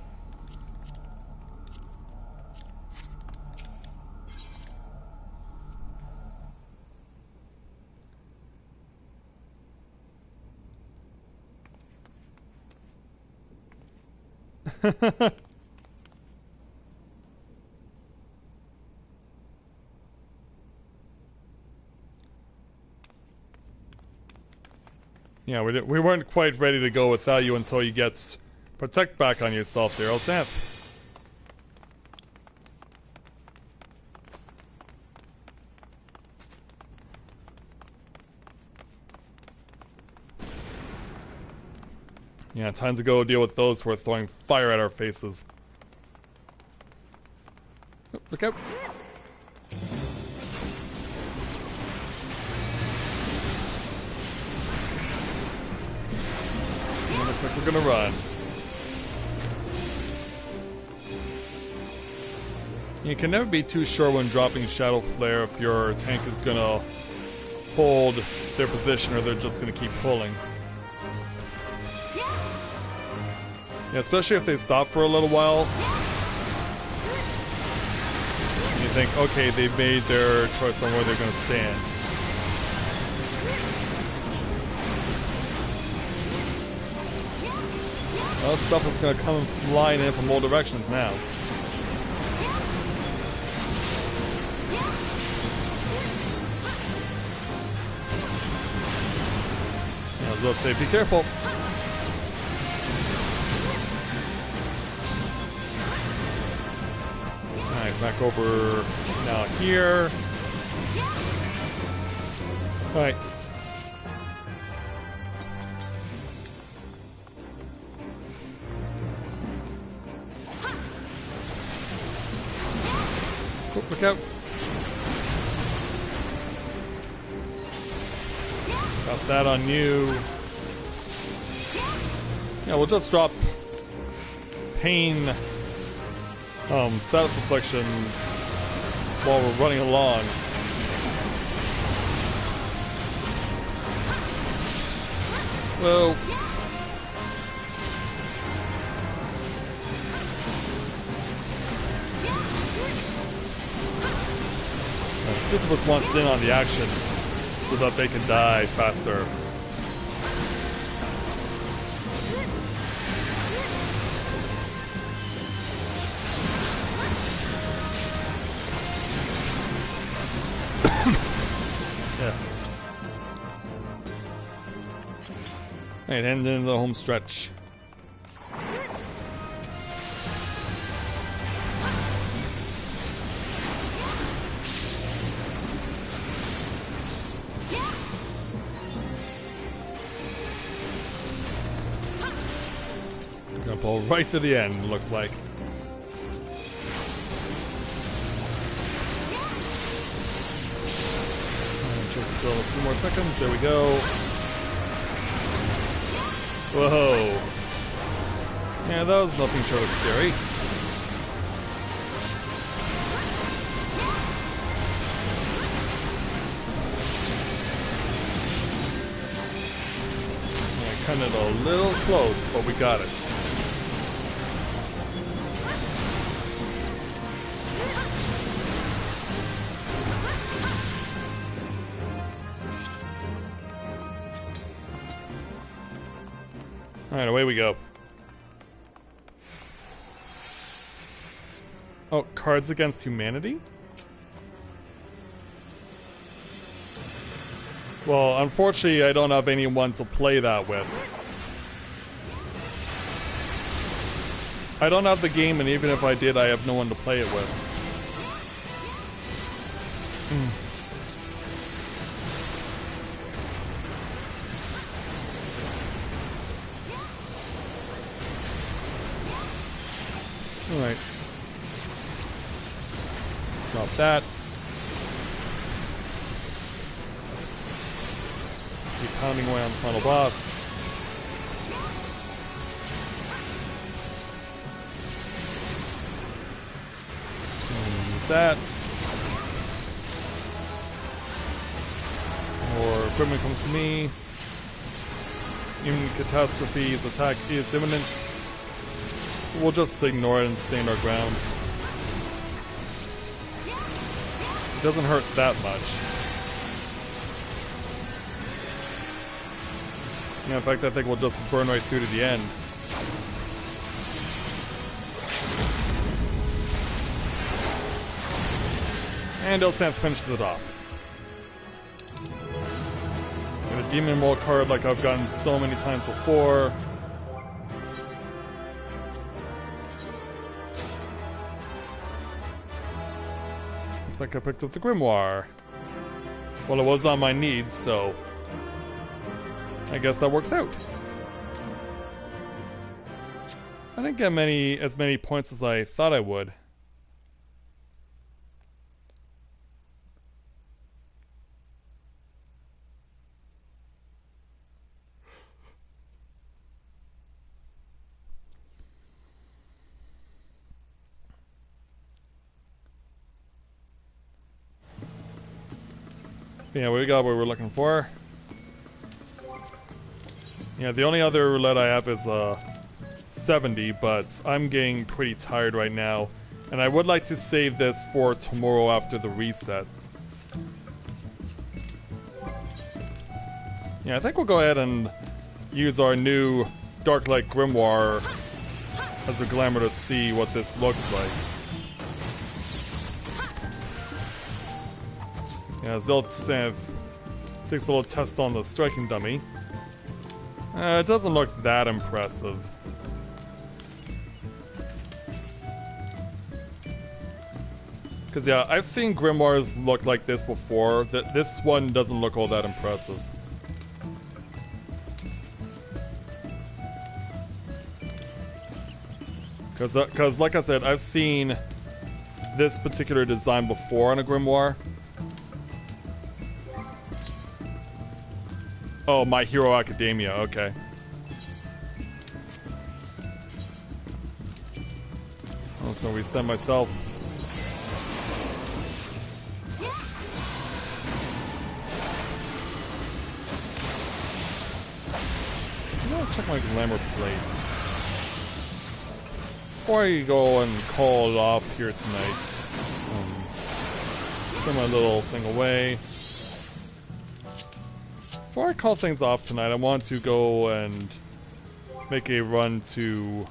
Yeah, we weren't quite ready to go without you until you get protect back on yourself there, Eorzea. Yeah, time to go deal with those who are throwing fire at our faces. Oh, look out. Looks like we're gonna run. You can never be too sure when dropping Shadow Flare if your tank is gonna hold their position or they're just gonna keep pulling. Yeah, especially if they stop for a little while. You think, okay, they've made their choice on where they're gonna stand. Well, stuff is gonna come flying in from all directions now. Yeah, I was about to say, be careful. Alright, back over now here. Alright. Oh, look out. Got that on you. Yeah, we'll just drop pain status afflictions while we're running along. Well, Sisyphus wants in on the action so that they can die faster. Yeah. And end in the home stretch. Gonna pull right to the end, looks like. Just a few more seconds. There we go. Whoa. Yeah, that was nothing short of scary. Yeah, kind of a little close, but we got it. Alright, away we go. Oh, Cards Against Humanity? Well, unfortunately, I don't have anyone to play that with. I don't have the game, and even if I did, I have no one to play it with. Alright. Drop that. Keep pounding away on the final boss. Use that. More equipment comes to me. Immune catastrophe's attack is imminent. We'll just ignore it and stay in our ground. It doesn't hurt that much. Yeah, in fact, I think we'll just burn right through to the end. And Ilsanth finishes it off. And a Demon Mole card like I've gotten so many times before. Looks like I picked up the Grimoire. Well, it was on my needs, so I guess that works out. I didn't get as many points as I thought I would. Yeah, we got what we're looking for. Yeah, the only other roulette I have is 70, but I'm getting pretty tired right now. And I would like to save this for tomorrow after the reset. Yeah, I think we'll go ahead and use our new Darklight Grimoire as a glamour to see what this looks like. Yeah, Ilsanth takes a little test on the striking dummy. It doesn't look that impressive. Because yeah, I've seen Grimoires look like this before. This one doesn't look all that impressive. Because like I said, I've seen this particular design before on a Grimoire. Oh, My Hero Academia, okay. Oh, so reset myself. I'm gonna check my glamour plates before I go and call it off here tonight. Put my little thing away. Before I call things off tonight, I want to go and make a run to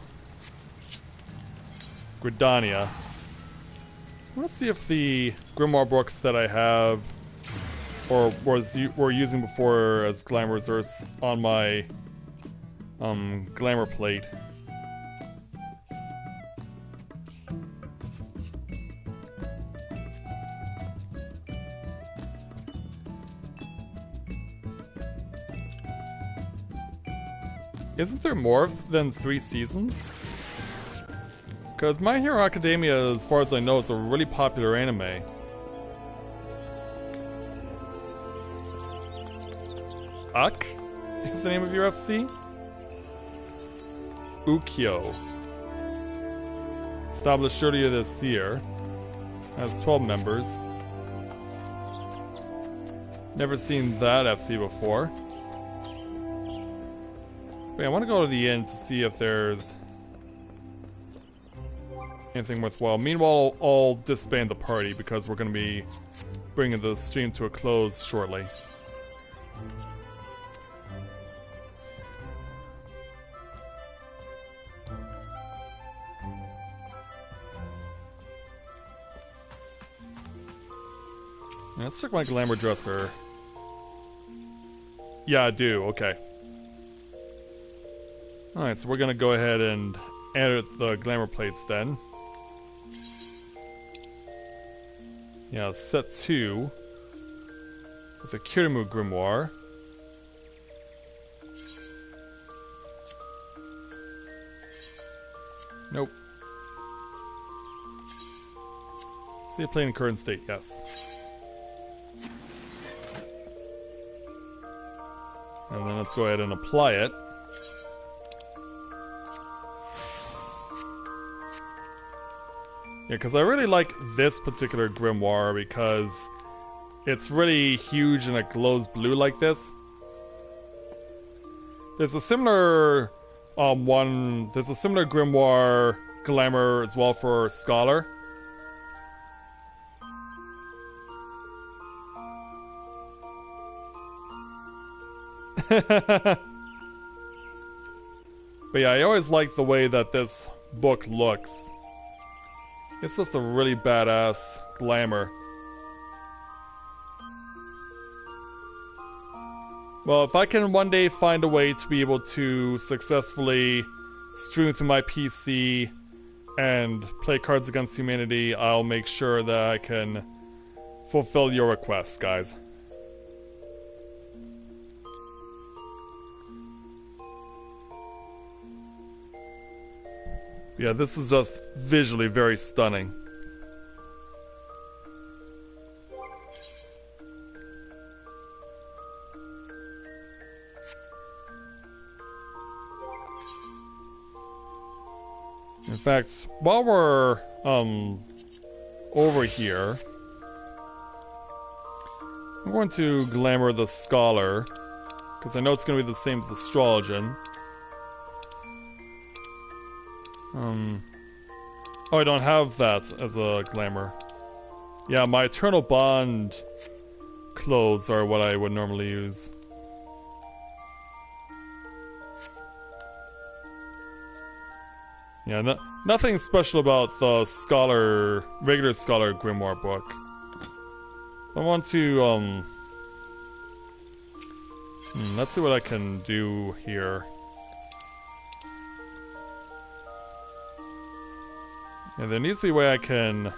Gridania. I want to see if the Grimoire books that I have, or were using before as glamours, are on my glamour plate. Isn't there more than 3 seasons? Because My Hero Academia, as far as I know, is a really popular anime. Uck is the name of your FC? Ukyo. Established earlier this year. Has 12 members. Never seen that FC before. But yeah, I want to go to the inn to see if there's anything worthwhile. Meanwhile, I'll disband the party because we're going to be bringing the stream to a close shortly. Yeah, let's check my glamour dresser. Yeah, I do. Okay. Alright, so we're gonna go ahead and edit the glamour plates then. Yeah, set 2 with a Kirimu Grimoire. Nope. See a plane in current state, yes. And then let's go ahead and apply it. Yeah, because I really like this particular Grimoire because it's really huge and it glows blue like this. There's a similar there's a similar grimoire glamour as well for Scholar. But yeah, I always like the way that this book looks. It's just a really badass glamour. Well, if I can one day find a way to be able to successfully stream through my PC and play Cards Against Humanity, I'll make sure that I can fulfill your requests, guys. Yeah, this is just visually very stunning. In fact, while we're over here, I'm going to glamour the Scholar, because I know it's going to be the same as the Astrologian. Oh, I don't have that as a glamour. Yeah, my Eternal Bond clothes are what I would normally use. Yeah, nothing special about the Scholar, regular Scholar Grimoire book. I want to, let's see what I can do here. Yeah, there needs to be a way I can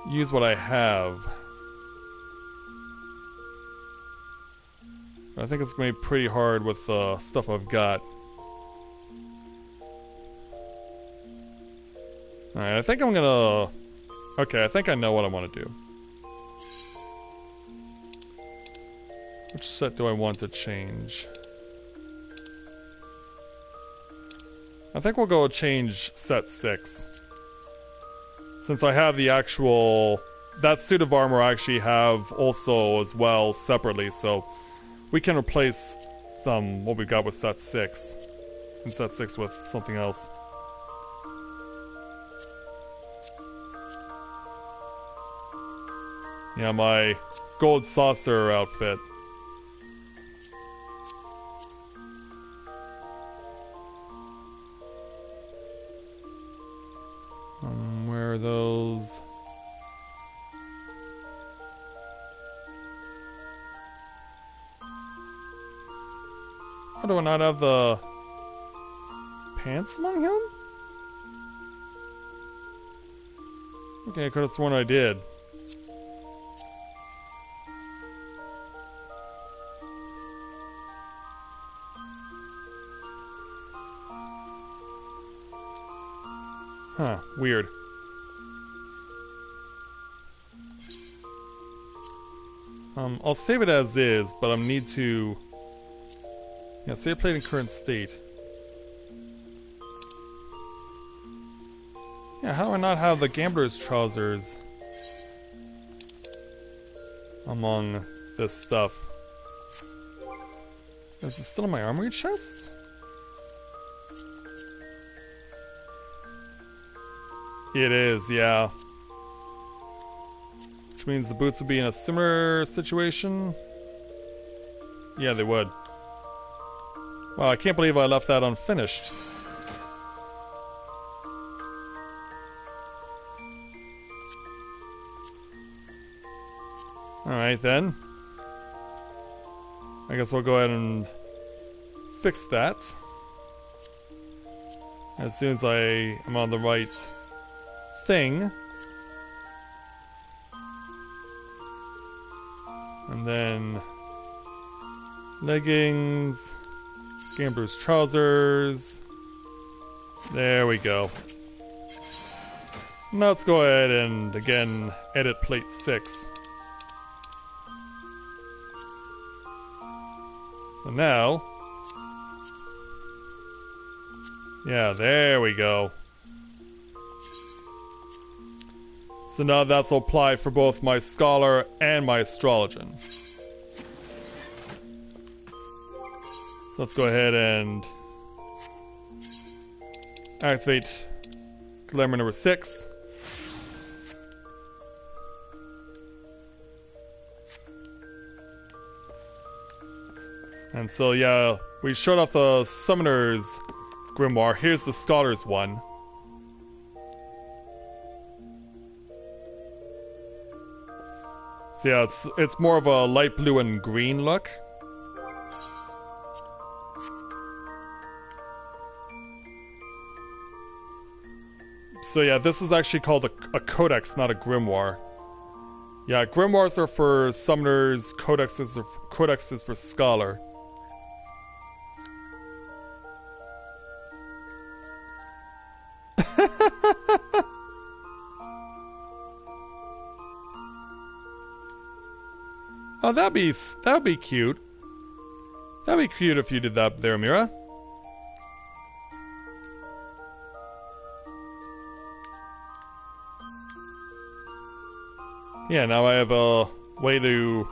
use what I have. I think it's going to be pretty hard with the stuff I've got. Alright, I think I'm gonna... Okay, I think I know what I want to do. Which set do I want to change? I think we'll go change set 6. Since I have the actual... That suit of armor I actually have also as well separately, so we can replace what we got with set 6. And set 6 with something else. Yeah, my gold saucer outfit. Where are those? How do I not have the pants among him? Okay, I could have sworn I did. Huh, weird. I'll save it as is, but I need to... Yeah, save played in current state. Yeah, how do I not have the gambler's trousers among this stuff? Is it still in my armory chest? It is, yeah. Which means the boots would be in a similar situation. Yeah, they would. Wow, I can't believe I left that unfinished. Alright then. I guess we'll go ahead and fix that. As soon as I am on the right thing. And then leggings, gambler's trousers. There we go. Now let's go ahead and again edit plate 6. So now, yeah, there we go. So now that's applied for both my Scholar and my Astrologian. So let's go ahead and activate glamour number 6. And so yeah, we showed off the Summoner's Grimoire. Here's the Scholar's one. So yeah, it's more of a light blue and green look. So yeah, this is actually called a codex, not a grimoire. Yeah, grimoires are for summoners, codexes for scholar. Oh, that'd be cute. That'd be cute if you did that there, Mira. Yeah, now I have a way to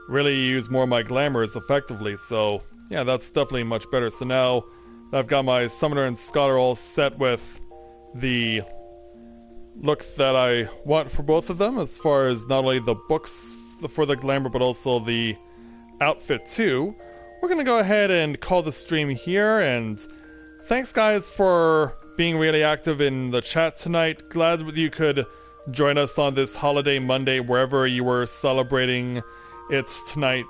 really use more of my glamours effectively, so yeah, that's definitely much better. So now I've got my Summoner and Scholar all set with the look that I want for both of them, as far as not only the books for the glamour, but also the outfit too. We're gonna go ahead and call the stream here, and thanks guys for being really active in the chat tonight. Glad you could join us on this holiday Monday, wherever you were celebrating it tonight.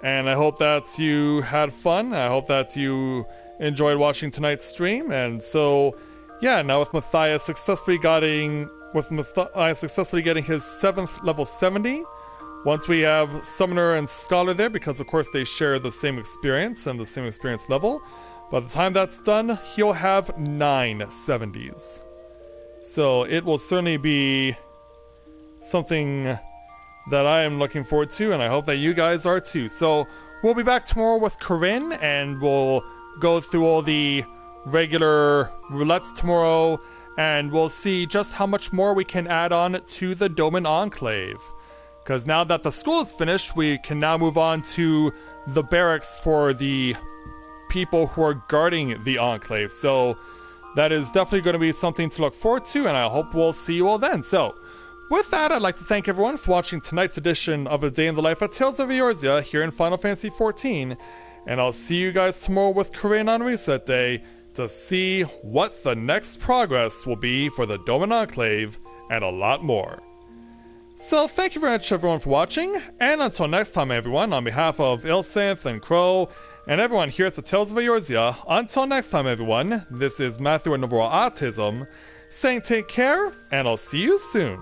And I hope that you had fun. I hope that you enjoyed watching tonight's stream. And so, yeah, now with Matthia successfully getting his 7th level 70, once we have Summoner and Scholar there, because of course they share the same experience and the same experience level, by the time that's done, he'll have 9 70s. So it will certainly be something that I am looking forward to, and I hope that you guys are too. So we'll be back tomorrow with Corinne, and we'll go through all the regular roulettes tomorrow, and we'll see just how much more we can add on to the Doman Enclave. Because now that the school is finished, we can now move on to the barracks for the people who are guarding the Enclave. So that is definitely going to be something to look forward to, and I hope we'll see you all then. So, with that, I'd like to thank everyone for watching tonight's edition of A Day in the Life at Tales of Eorzea here in Final Fantasy XIV, and I'll see you guys tomorrow with Corinne on Reset Day to see what the next progress will be for the Doman Enclave, and a lot more. So, thank you very much everyone for watching, and until next time everyone, on behalf of Ilsanth and Crow, and everyone here at the Tales of Eorzea, until next time everyone, this is Matthia and Novaura Autism, saying take care, and I'll see you soon.